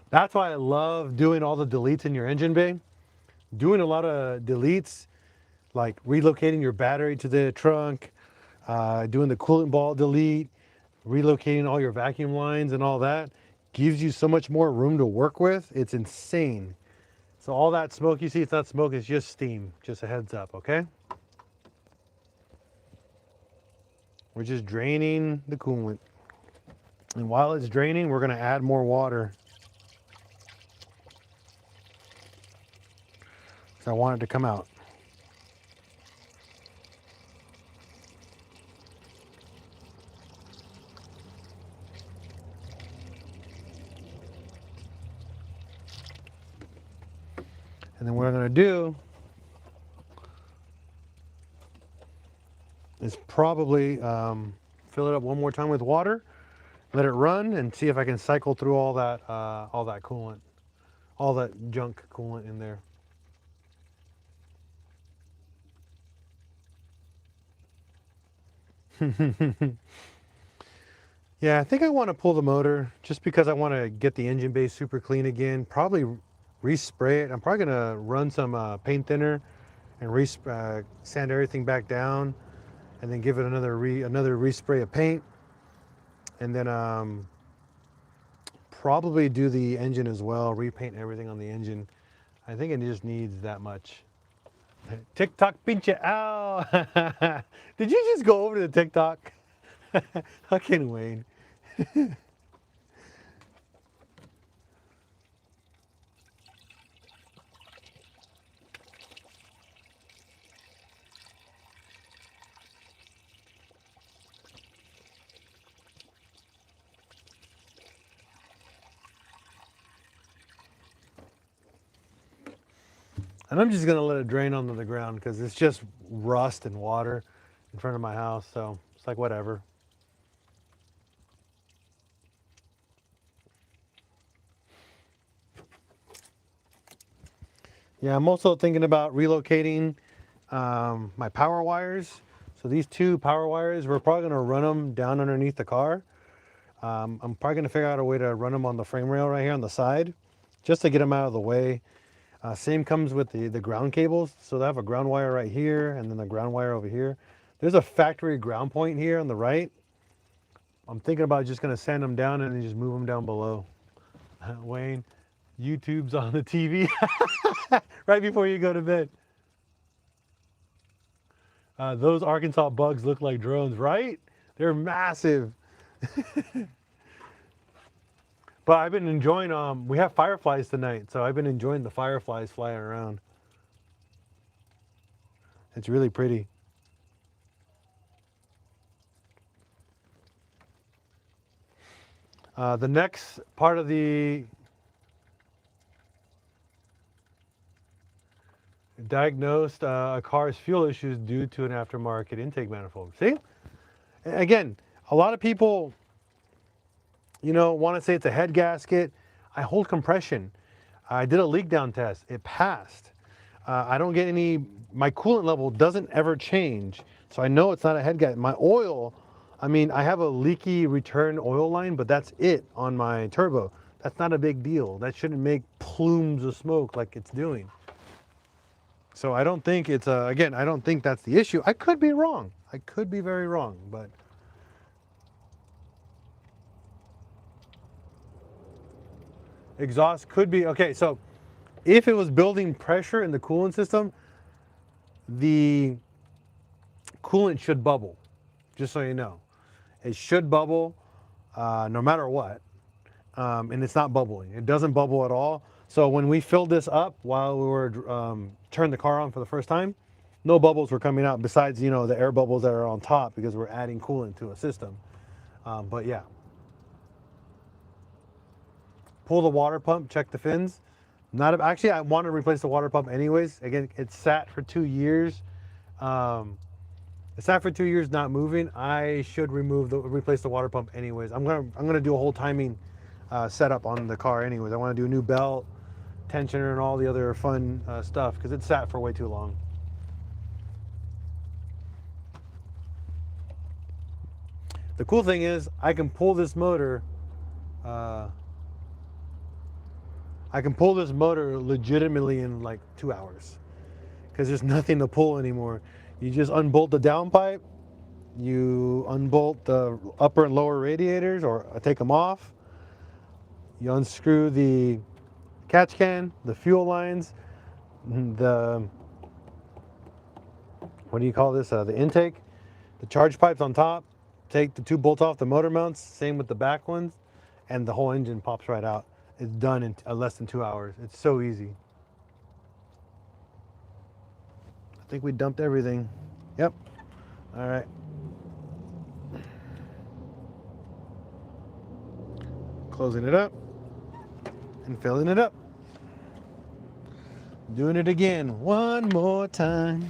That's why I love doing all the deletes in your engine bay. Doing a lot of deletes, like relocating your battery to the trunk, doing the coolant ball delete, relocating all your vacuum lines and all that, gives you so much more room to work with. It's insane. So all that smoke you see, it's not smoke, it's just steam. Just a heads up, okay? We're just draining the coolant. And while it's draining, we're gonna add more water. So I want it to come out. And then what I'm gonna do is probably fill it up one more time with water, let it run, and see if I can cycle through all that coolant, all that junk coolant in there. Yeah, I think I want to pull the motor just because I want to get the engine bay super clean again. Probably respray it. I'm probably gonna run some paint thinner and sand everything back down, and then give it another respray of paint, and then probably do the engine as well, repaint everything on the engine. I think it just needs that much. TikTok PincheAls. Did you just go over to the TikTok? Fucking Wayne. And I'm just gonna let it drain onto the ground because it's just rust and water in front of my house, so it's like whatever. Yeah, I'm also thinking about relocating my power wires. So these two power wires, we're probably gonna run them down underneath the car. I'm probably gonna figure out a way to run them on the frame rail right here on the side, just to get them out of the way. Same comes with the ground cables. So they have a ground wire right here and then the ground wire over here. There's a factory ground point here on the right. I'm thinking about just gonna sand them down and then just move them down below. Wayne, YouTube's on the TV right before you go to bed. Those Arkansas bugs look like drones, right? They're massive. But I've been enjoying, we have fireflies tonight, so I've been enjoying the fireflies flying around. It's really pretty. The next part of the diagnosed a car's fuel issues due to an aftermarket intake manifold. See? Again, a lot of people, you know, want to say it's a head gasket. I hold compression. I did a leak down test. It passed. I don't get any, my coolant level doesn't ever change. So I know it's not a head gasket. My oil, I mean, I have a leaky return oil line, but that's it on my turbo. That's not a big deal. That shouldn't make plumes of smoke like it's doing. So I don't think it's, again, I don't think that's the issue. I could be wrong. I could be very wrong, but exhaust could be, okay, so if it was building pressure in the coolant system, the coolant should bubble, just so you know. It should bubble no matter what, and it's not bubbling. It doesn't bubble at all. So when we filled this up while we were turned the car on for the first time, no bubbles were coming out besides, you know, the air bubbles that are on top because we're adding coolant to a system. But yeah. Pull the water pump, check the fins. Actually, I want to replace the water pump anyways. Again, it sat for 2 years. It sat for 2 years not moving. I should replace the water pump anyways. I'm gonna do a whole timing setup on the car anyways. I want to do a new belt, tensioner, and all the other fun stuff because it sat for way too long. The cool thing is I can pull this motor. I can pull this motor legitimately in like 2 hours because there's nothing to pull anymore. You just unbolt the downpipe, you unbolt the upper and lower radiators or take them off, you unscrew the catch can, the fuel lines, the, what do you call this, the intake, the charge pipes on top, take the 2 bolts off the motor mounts, same with the back ones, and the whole engine pops right out. It's done in less than 2 hours. It's so easy. I think we dumped everything. Yep. All right. Closing it up and filling it up. Doing it again one more time.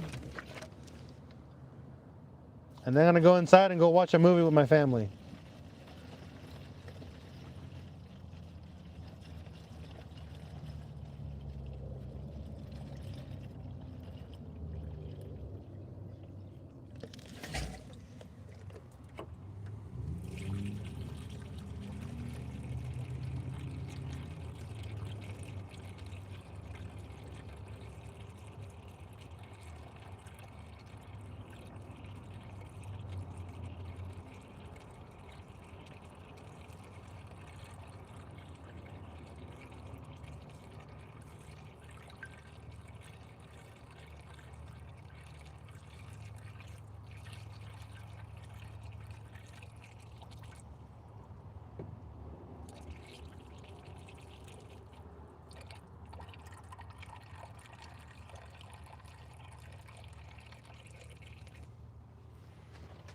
And then I'm gonna go inside and go watch a movie with my family.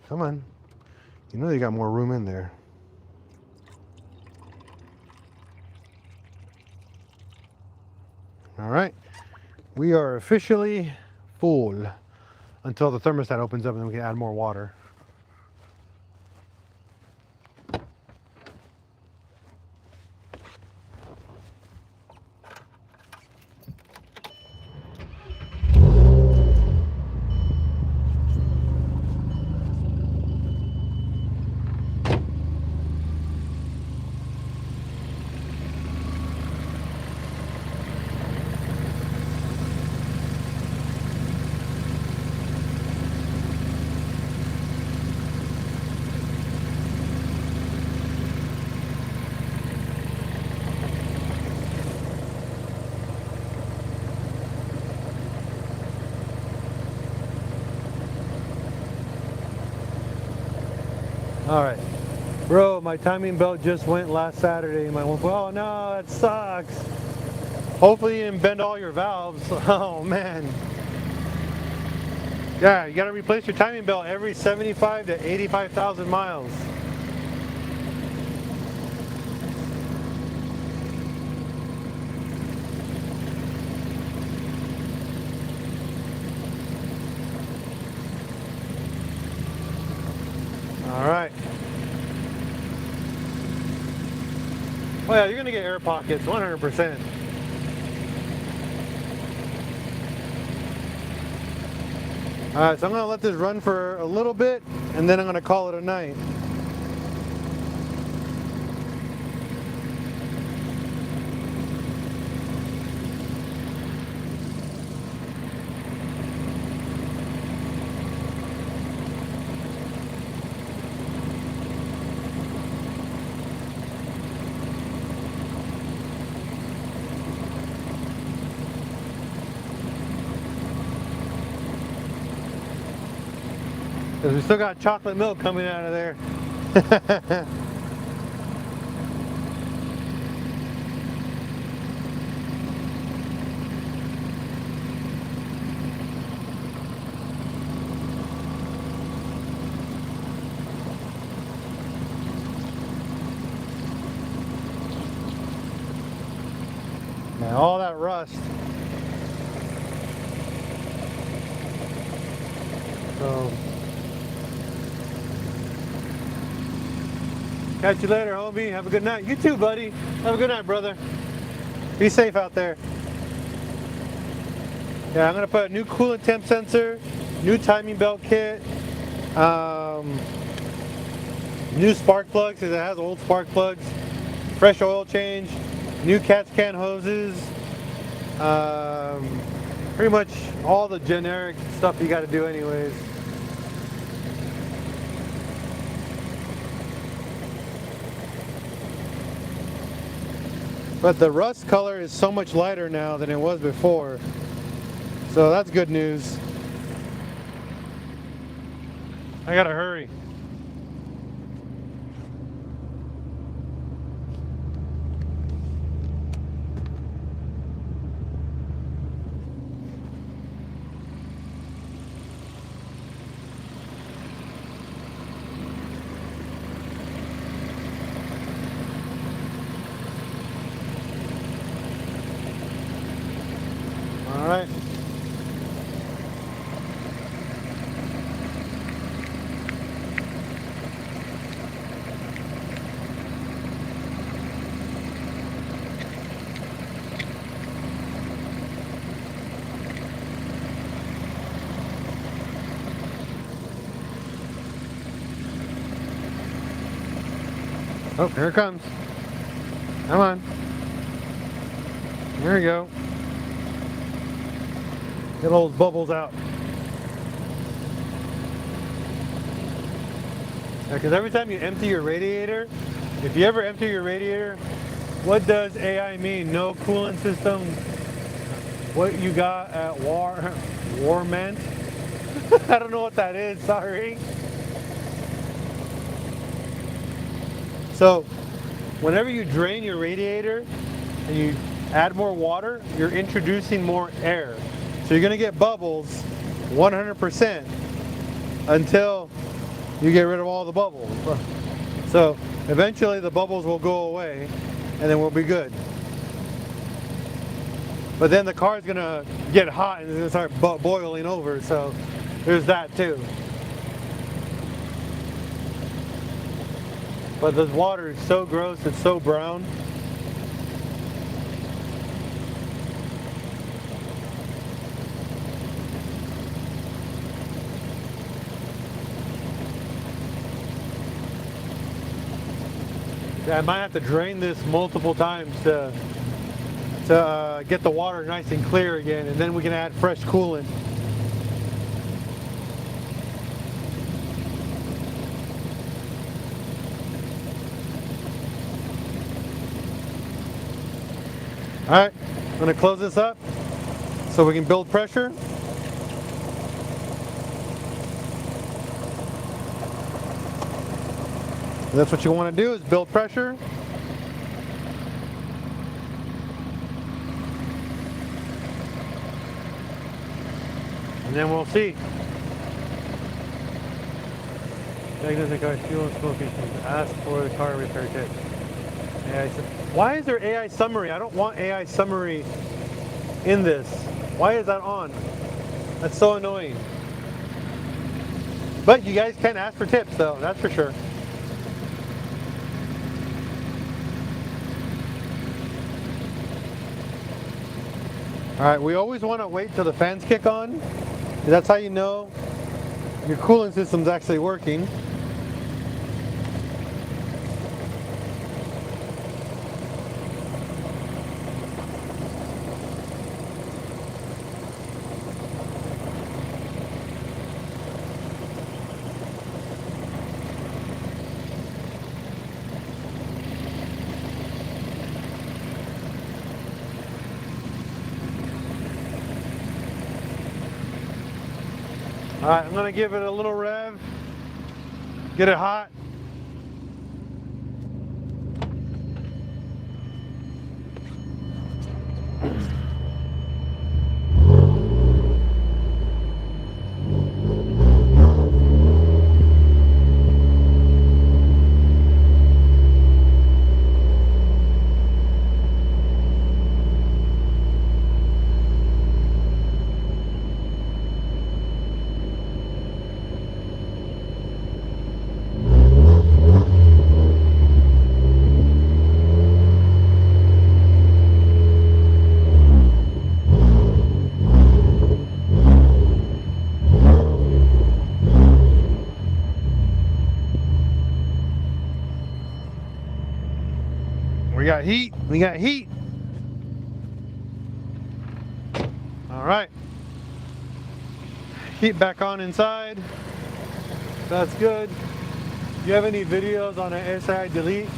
Come on. You know you got more room in there. All right. We are officially full until the thermostat opens up and then we can add more water. All right, bro, my timing belt just went last Saturday. My wife, oh no, that sucks. Hopefully you didn't bend all your valves. Oh man. Yeah, you gotta replace your timing belt every 75 to 85,000 miles. All right. Oh yeah, you're gonna get air pockets, 100%. All right, so I'm gonna let this run for a little bit, and then I'm gonna call it a night. Because we still got chocolate milk coming out of there. Man, all that rust. So, catch you later, homie. Have a good night. You too, buddy. Have a good night, brother. Be safe out there. Yeah, I'm gonna put a new coolant temp sensor, new timing belt kit, new spark plugs because it has old spark plugs, fresh oil change, new catch can hoses, pretty much all the generic stuff you got to do anyways. But the rust color is so much lighter now than it was before, so that's good news. I gotta hurry. All right. Oh, here it comes. Come on. There we go. Get all those bubbles out. Because every time you empty your radiator, if you ever empty your radiator, what does AI mean? No coolant system. What you got at Warment? I don't know what that is, sorry. So, whenever you drain your radiator and you add more water, you're introducing more air. So you're gonna get bubbles 100% until you get rid of all the bubbles. So eventually the bubbles will go away and then we'll be good. But then the car is gonna get hot and it's gonna start boiling over, so there's that too. But this water is so gross, it's so brown. Yeah, I might have to drain this multiple times to get the water nice and clear again, and then we can add fresh coolant. All right, I'm gonna close this up so we can build pressure. And that's what you want to do, is build pressure. And then we'll see. Diagnosing car fuel and smoke issues. Ask for the car repair kit. Why is there AI summary? I don't want AI summary in this. Why is that on? That's so annoying. But you guys can ask for tips though, that's for sure. Alright, we always want to wait till the fans kick on. That's how you know your cooling system's actually working. Alright, I'm going to give it a little rev. Get it hot. We got heat. We got heat. All right. Heat back on inside. That's good. Do you have any videos on an SAI delete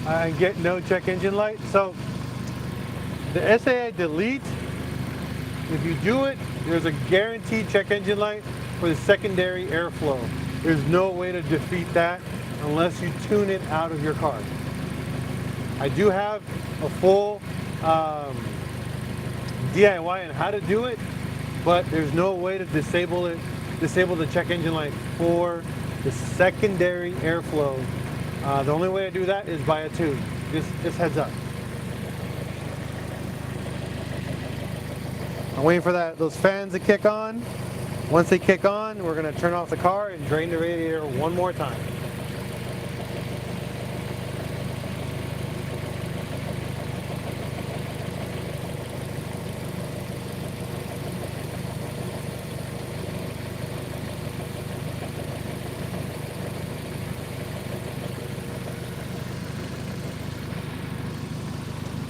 and get no check engine light? So the SAI delete, if you do it, there's a guaranteed check engine light for the secondary airflow. There's no way to defeat that unless you tune it out of your car. I do have a full DIY on how to do it, but there's no way to disable the check engine light for the secondary airflow. The only way to do that is by a tune. Just heads up. I'm waiting for those fans to kick on. Once they kick on, we're going to turn off the car and drain the radiator one more time.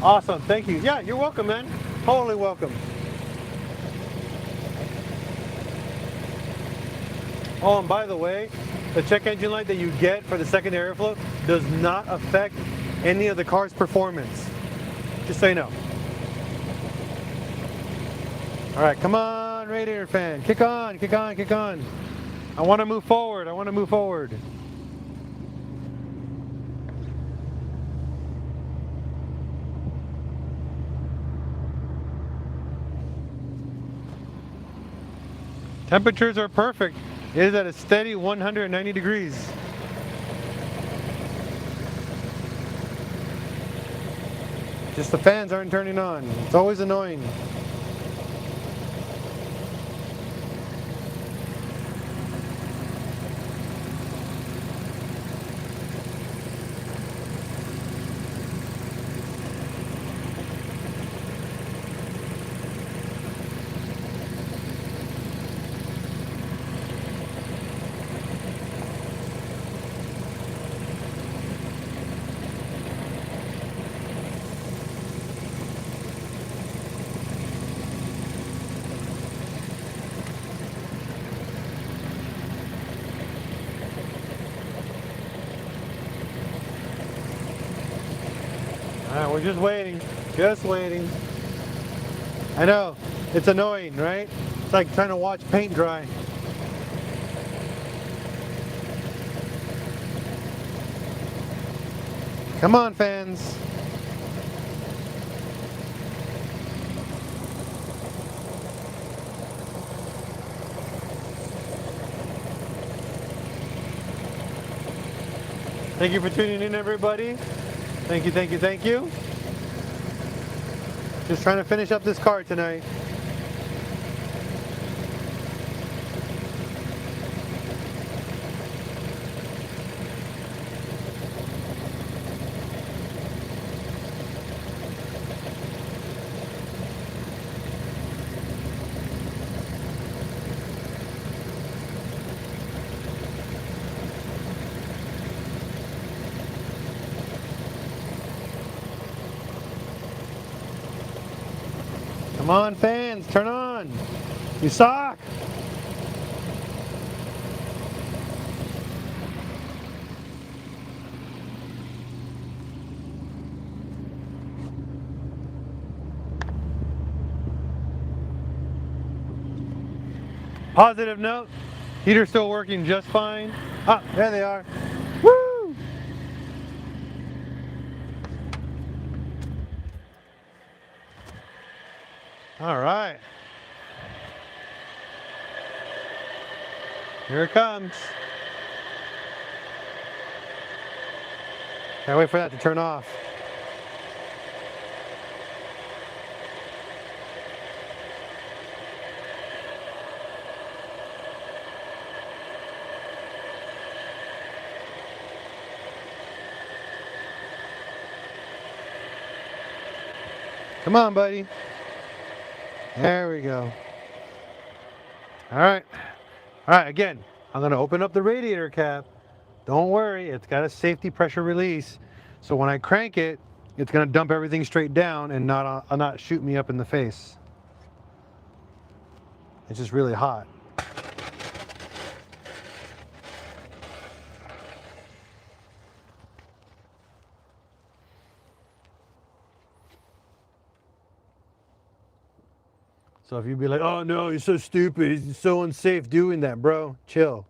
Awesome, thank you. Yeah, you're welcome, man. Totally welcome. Oh, and by the way, the check engine light that you get for the secondary airflow does not affect any of the car's performance. Just so you know. All right, come on, radiator fan. Kick on, kick on, kick on. I want to move forward. I want to move forward. Temperatures are perfect. It is at a steady 190 degrees. Just the fans aren't turning on. It's always annoying. Alright, we're just waiting. Just waiting. I know, it's annoying, right? It's like trying to watch paint dry. Come on, fans. Thank you for tuning in, everybody. Thank you, thank you, thank you. Just trying to finish up this car tonight. Come on, fans, turn on. You suck. Positive note, heater's still working just fine. Ah, there they are. Woo! All right. Here it comes. Can't wait for that to turn off. Come on, buddy. There we go. All right. All right, again, I'm gonna open up the radiator cap. Don't worry, it's got a safety pressure release. So when I crank it, it's gonna dump everything straight down and not shoot me up in the face. It's just really hot. So if you'd be like, oh no, you're so stupid, it's so unsafe doing that, bro, chill.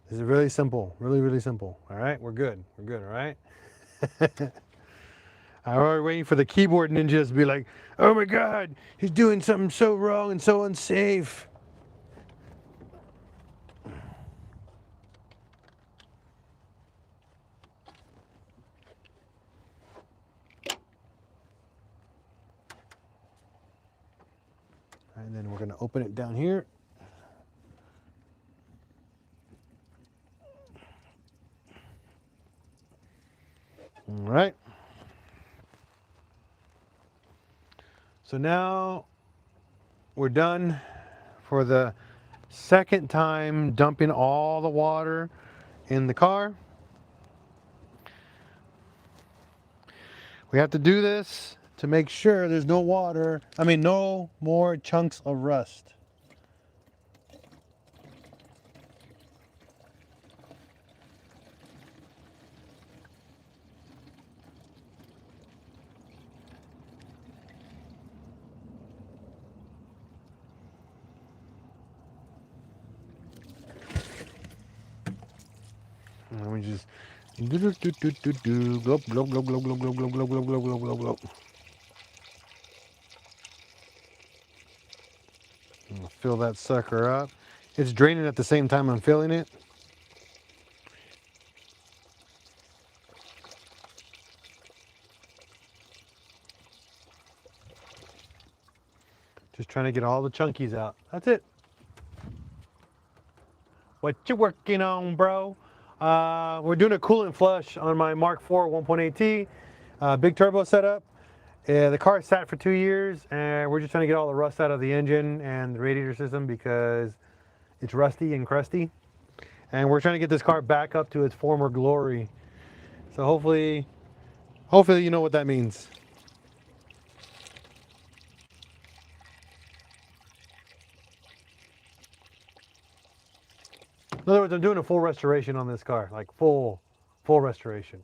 This is really simple, really, really simple. All right, we're good, all right? I'm already waiting for the keyboard ninjas to be like, oh my God, he's doing something so wrong and so unsafe. And then we're gonna open it down here. All right. So now we're done for the second time dumping all the water in the car. We have to do this to make sure there's no no more chunks of rust. And we just glop, glop, glop, glop, glop, glop, glop, glop, glop, glop, glop, glop, glop. Fill that sucker up. It's draining at the same time I'm filling it. Just trying to get all the chunkies out. That's it. What you working on, bro? We're doing a coolant flush on my Mark IV 1.8T. Big turbo setup. The car sat for 2 years, and we're just trying to get all the rust out of the engine and the radiator system because it's rusty and crusty. And we're trying to get this car back up to its former glory. So hopefully you know what that means. In other words, I'm doing a full restoration on this car, like full restoration.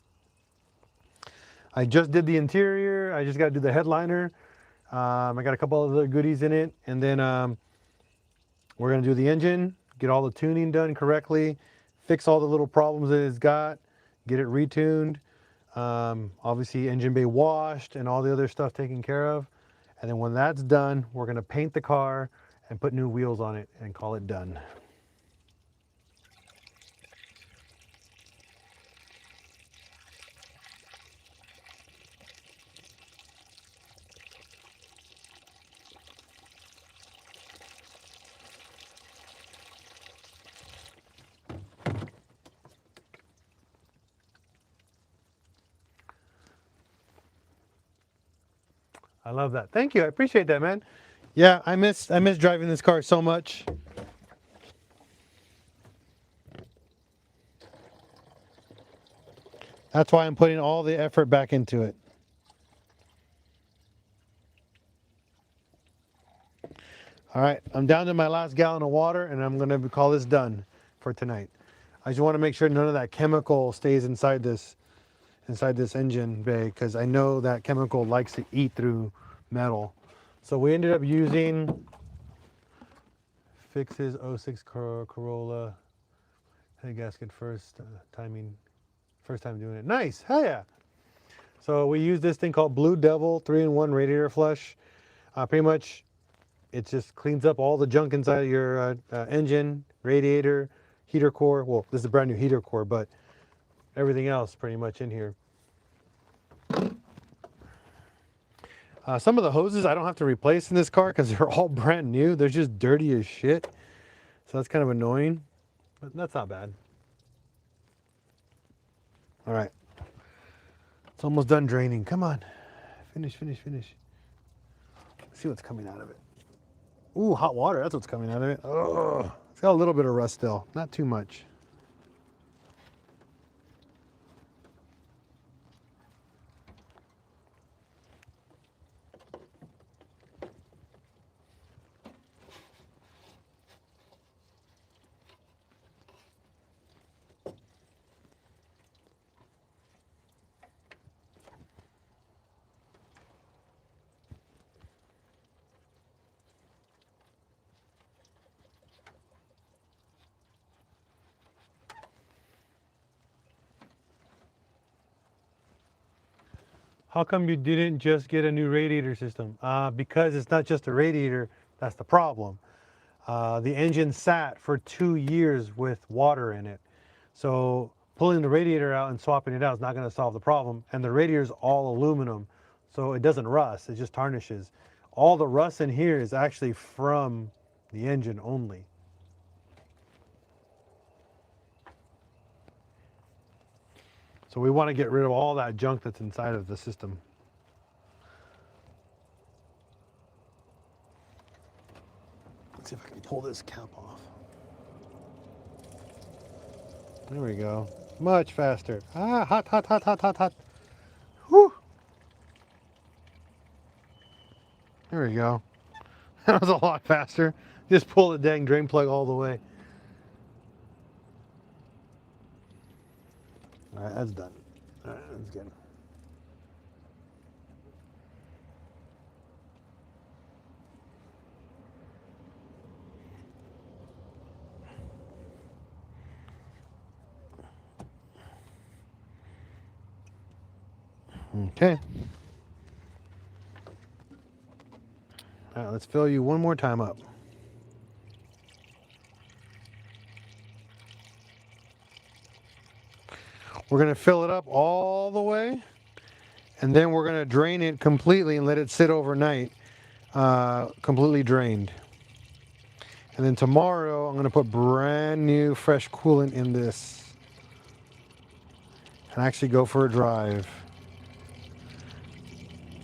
I just did the interior. I just got to do the headliner. I got a couple other goodies in it, and then we're gonna do the engine, get all the tuning done correctly, fix all the little problems that it's got, get it retuned. Obviously, engine bay washed and all the other stuff taken care of. And then when that's done, we're gonna paint the car and put new wheels on it and call it done. I love that. Thank you. I appreciate that, man. Yeah, I miss driving this car so much. That's why I'm putting all the effort back into it. All right, I'm down to my last gallon of water, and I'm gonna call this done for tonight. I just want to make sure none of that chemical stays inside this engine bay, because I know that chemical likes to eat through metal. So we ended up using Fix's 06 Corolla. Head gasket first, timing, first time doing it. Nice, hell yeah. So we use this thing called Blue Devil 3-in-1 radiator flush. Pretty much, it just cleans up all the junk inside of your engine, radiator, heater core. Well, this is a brand new heater core, but everything else pretty much in here. Some of the hoses I don't have to replace in this car because they're all brand new. They're just dirty as shit. So that's kind of annoying, but that's not bad. All right. It's almost done draining. Come on. Finish, finish, finish. Let's see what's coming out of it. Ooh, hot water. That's what's coming out of it. Oh, it's got a little bit of rust still. Not too much. How come you didn't just get a new radiator system? Because it's not just a radiator, that's the problem. The engine sat for 2 years with water in it. So pulling the radiator out and swapping it out is not going to solve the problem. And the radiator is all aluminum, so it doesn't rust, it just tarnishes. All the rust in here is actually from the engine only. So we want to get rid of all that junk that's inside of the system. Let's see if I can pull this cap off. There we go. Much faster. Ah, hot, hot, hot, hot, hot, hot. Whew. There we go. That was a lot faster. Just pull the dang drain plug all the way. All right, that's done. All right, that's good. Okay. All right, let's fill you one more time up. We're going to fill it up all the way, and then we're going to drain it completely and let it sit overnight, completely drained. And then tomorrow, I'm going to put brand new fresh coolant in this and actually go for a drive.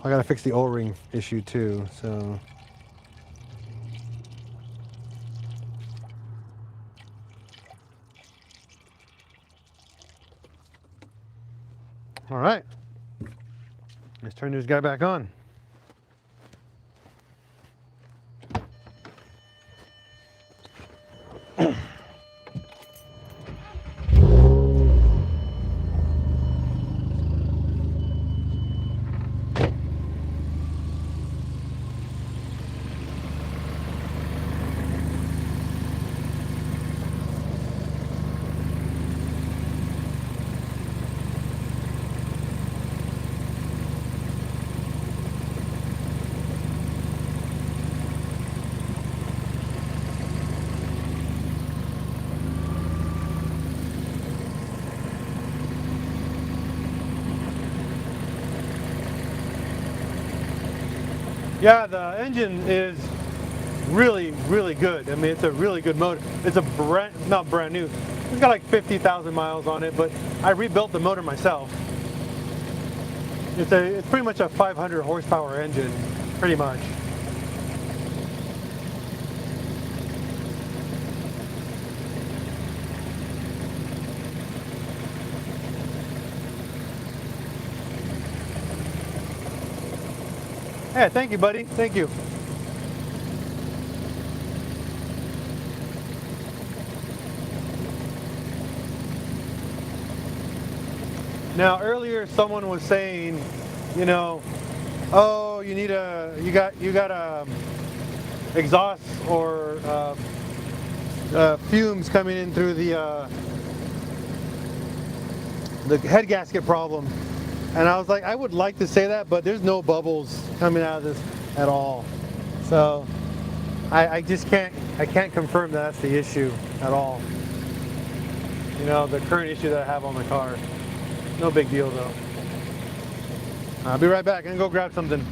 I got to fix the O-ring issue too, so. All right, let's turn this guy back on. Yeah, the engine is really, really good. I mean, it's a really good motor. It's a not brand new. It's got like 50,000 miles on it, but I rebuilt the motor myself. It's pretty much a 500 horsepower engine, pretty much. Yeah, thank you, buddy. Thank you. Now, earlier someone was saying, you know, oh, you got exhaust or fumes coming in through the the head gasket problem. And I was like, I would like to say that, but there's no bubbles coming out of this at all. So I just can't confirm that that's the issue at all. You know, the current issue that I have on the car. No big deal though. I'll be right back. I'm gonna go grab something.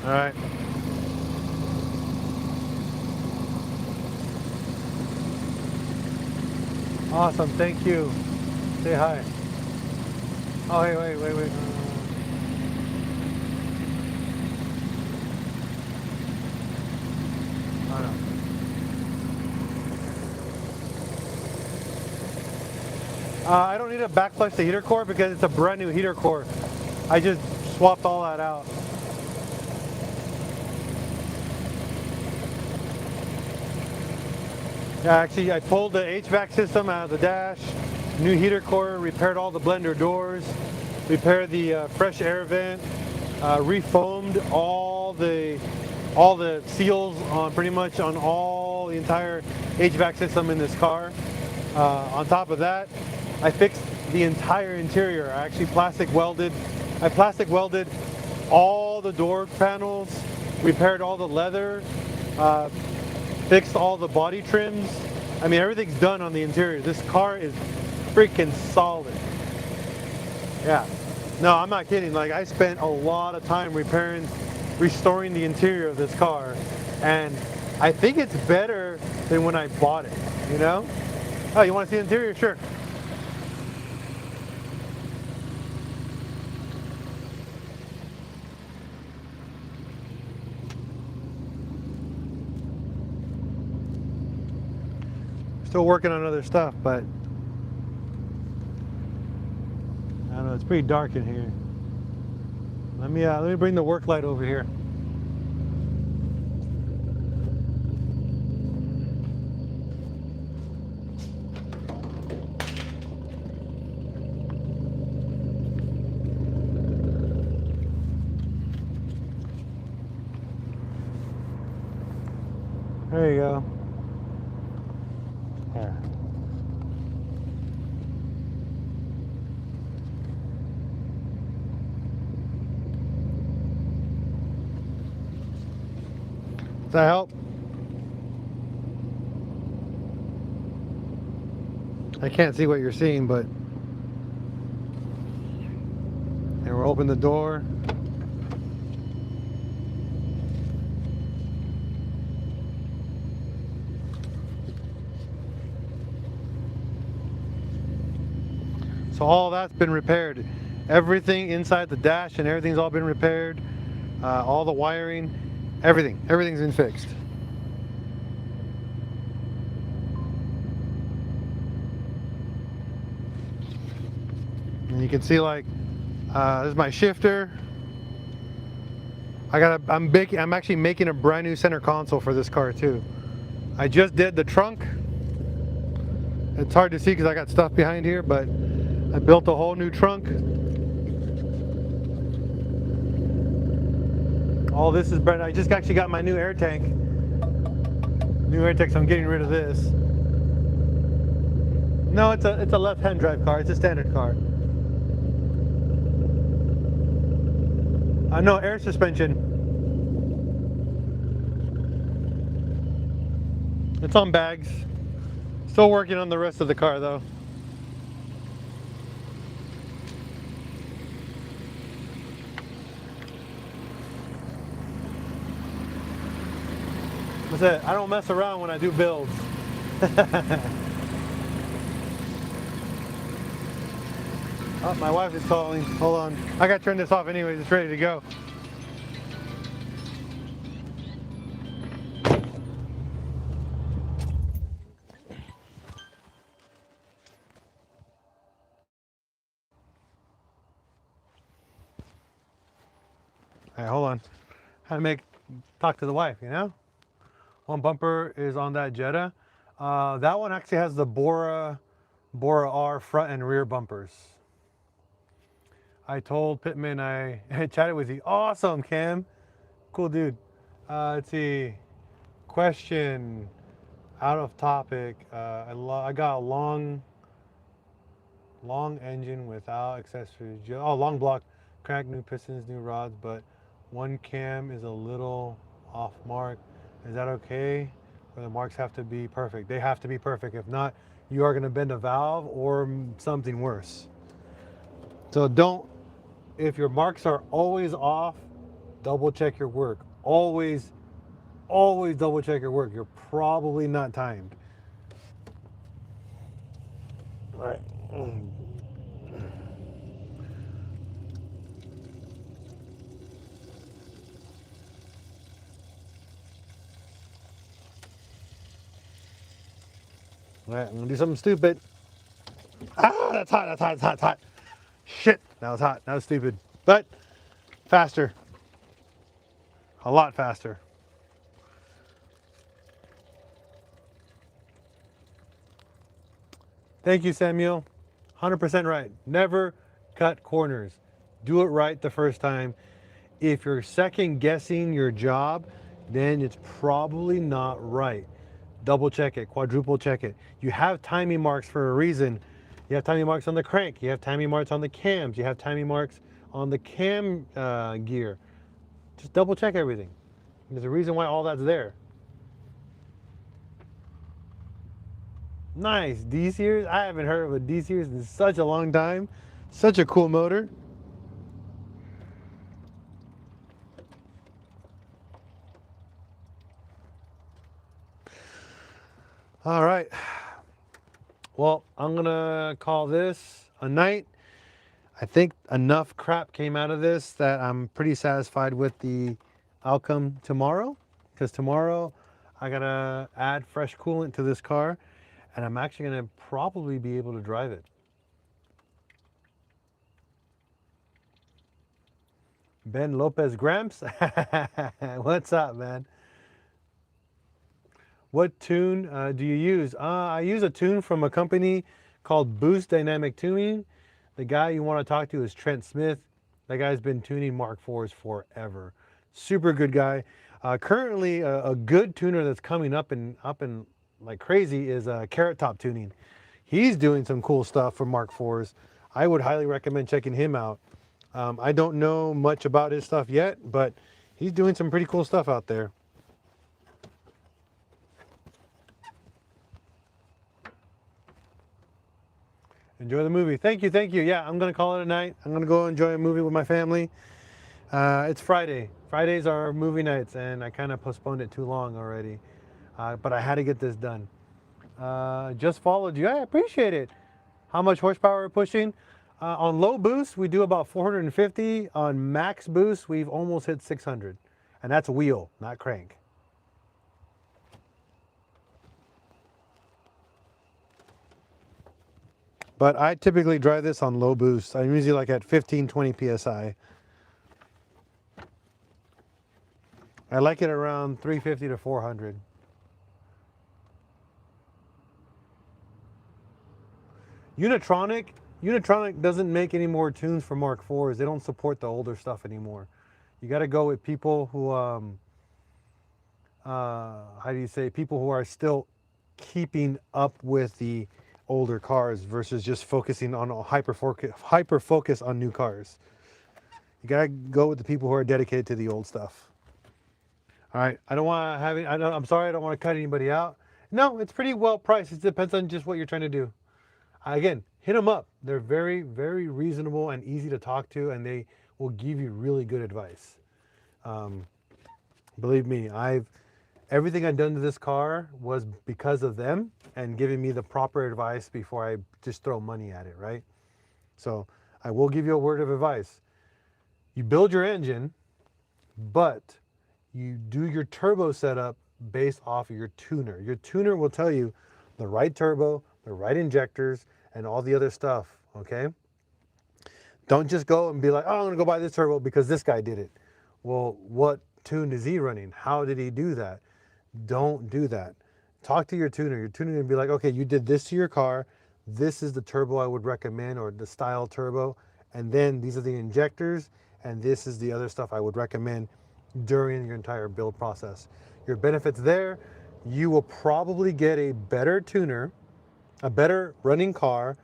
All right. Awesome, thank you. Say hi. Oh, hey, wait. Oh, no. I don't need to backflush the heater core because it's a brand new heater core. I just swapped all that out. Yeah, actually, I pulled the HVAC system out of the dash, new heater core, repaired all the blender doors, repaired the fresh air vent, refoamed all the seals on pretty much on all the entire HVAC system in this car. On top of that, I fixed the entire interior. I actually plastic welded all the door panels, repaired all the leather, fixed all the body trims. I mean, everything's done on the interior. This car is freaking solid. Yeah. No, I'm not kidding. Like, I spent a lot of time restoring the interior of this car. And I think it's better than when I bought it, you know? Oh, you want to see the interior? Sure. Still working on other stuff, but I don't know, it's pretty dark in here. Let me bring the work light over here. There you go. There. Does that help? I can't see what you're seeing, but and we'll open the door. So all that's been repaired. Everything inside the dash and everything's all been repaired. All the wiring, everything's been fixed. And you can see, like, this is my shifter. I'm actually making a brand new center console for this car too. I just did the trunk. It's hard to see because I got stuff behind here, but I built a whole new trunk. All this is brand new. I just actually got my new air tank. So I'm getting rid of this. No, it's a left-hand drive car. It's a standard car. No, air suspension. It's on bags. Still working on the rest of the car though. That's it. I don't mess around when I do builds. Oh, my wife is calling. Hold on. I gotta turn this off anyways. It's ready to go. All right, hold on. How to talk to the wife, you know? One bumper is on that Jetta. That one actually has the Bora R front and rear bumpers. I told Pittman I chatted with you. Awesome, Cam. Cool dude. Let's see. Question. Out of topic. I got a long engine without accessories. Oh, long block. Crank, new pistons, new rods, but one cam is a little off mark. Is that okay? Or the marks have to be perfect? They have to be perfect. If not, you are going to bend a valve or something worse. So don't, if your marks are always off, double check your work. Always double check your work. You're probably not timed. All right. All right, I'm gonna do something stupid. Ah, that's hot, that's hot, that's hot, that's hot. Shit, that was hot, that was stupid. But faster. A lot faster. Thank you, Samuel. 100% right. Never cut corners. Do it right the first time. If you're second guessing your job, then it's probably not right. Double check it, quadruple check it. You have timing marks for a reason. You have timing marks on the crank. You have timing marks on the cams. You have timing marks on the cam gear. Just double check everything. There's a reason why all that's there. Nice, D-Series. I haven't heard of a D-Series in such a long time. Such a cool motor. All right. Well, I'm gonna call this a night. I think enough crap came out of this that I'm pretty satisfied with the outcome tomorrow. Because tomorrow I gotta add fresh coolant to this car, and I'm actually gonna probably be able to drive it. Ben Lopez Gramps, what's up, man? What tune do you use? I use a tune from a company called Boost Dynamic Tuning. The guy you want to talk to is Trent Smith. That guy's been tuning Mark IVs forever. Super good guy. Currently, a good tuner that's coming up and like crazy is Carrot Top Tuning. He's doing some cool stuff for Mark IVs. I would highly recommend checking him out. I don't know much about his stuff yet, but he's doing some pretty cool stuff out there. Enjoy the movie. Thank you, thank you. Yeah, I'm going to call it a night. I'm going to go enjoy a movie with my family. It's Friday. Fridays are movie nights, and I kind of postponed it too long already. But I had to get this done. Just followed you. I appreciate it. How much horsepower we're pushing? On low boost, we do about 450. On max boost, we've almost hit 600. And that's wheel, not crank. But I typically drive this on low boost. I'm usually like at 15, 20 PSI. I like it around 350 to 400. Unitronic doesn't make any more tunes for Mark IVs. They don't support the older stuff anymore. You got to go with people who, how do you say, people who are still keeping up with the older cars versus just focusing on hyper focus on new cars. You gotta go with the people who are dedicated to the old stuff. All right, I don't want to have it. I'm sorry, I don't want to cut anybody out. No, it's pretty well priced. It depends on just what you're trying to do. Again, hit them up. They're very, very reasonable and easy to talk to, and they will give you really good advice. Believe me, everything I've done to this car was because of them and giving me the proper advice before I just throw money at it, right? So I will give you a word of advice. You build your engine, but you do your turbo setup based off of your tuner. Your tuner will tell you the right turbo, the right injectors, and all the other stuff, okay? Don't just go and be like, oh, I'm gonna go buy this turbo because this guy did it. Well, what tune is he running? How did he do that? Don't do that. Talk to your tuner. Your tuner will be like, okay, you did this to your car. This is the turbo I would recommend, or the style turbo. And then these are the injectors, and this is the other stuff I would recommend during your entire build process. Your benefits there, you will probably get a better tuner, a better running car,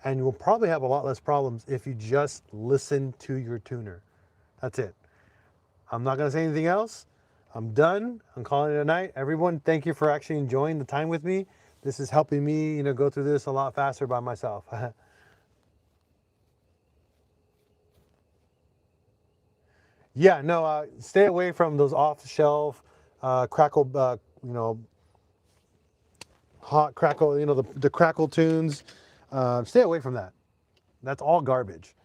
and you will probably have a lot less problems if you just listen to your tuner. That's it. I'm not gonna say anything else. I'm done. I'm calling it a night. Everyone, thank you for actually enjoying the time with me. This is helping me, go through this a lot faster by myself. Yeah, no, stay away from those off-the-shelf crackle, hot crackle, the crackle tunes. Stay away from that. That's all garbage.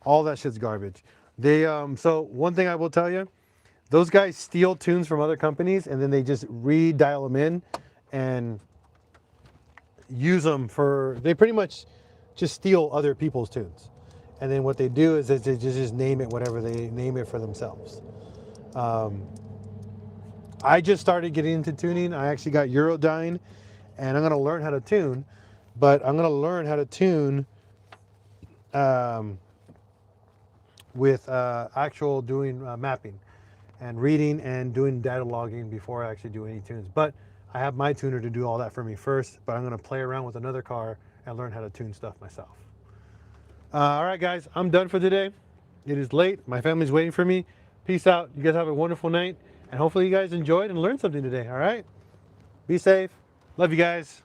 All that shit's garbage. So one thing I will tell you, those guys steal tunes from other companies and then they just redial them in and use them they pretty much just steal other people's tunes. And then what they do is they just name it whatever they name it for themselves. I just started getting into tuning. I actually got UROTuning and I'm going to learn how to tune, but I'm going to learn how to tune with actual doing mapping and reading and doing data logging before I actually do any tunes. But I have my tuner to do all that for me first, but I'm going to play around with another car and learn how to tune stuff myself. All right, guys, I'm done for today. It is late. My family's waiting for me. Peace out. You guys have a wonderful night, and hopefully you guys enjoyed and learned something today, all right? Be safe. Love you guys.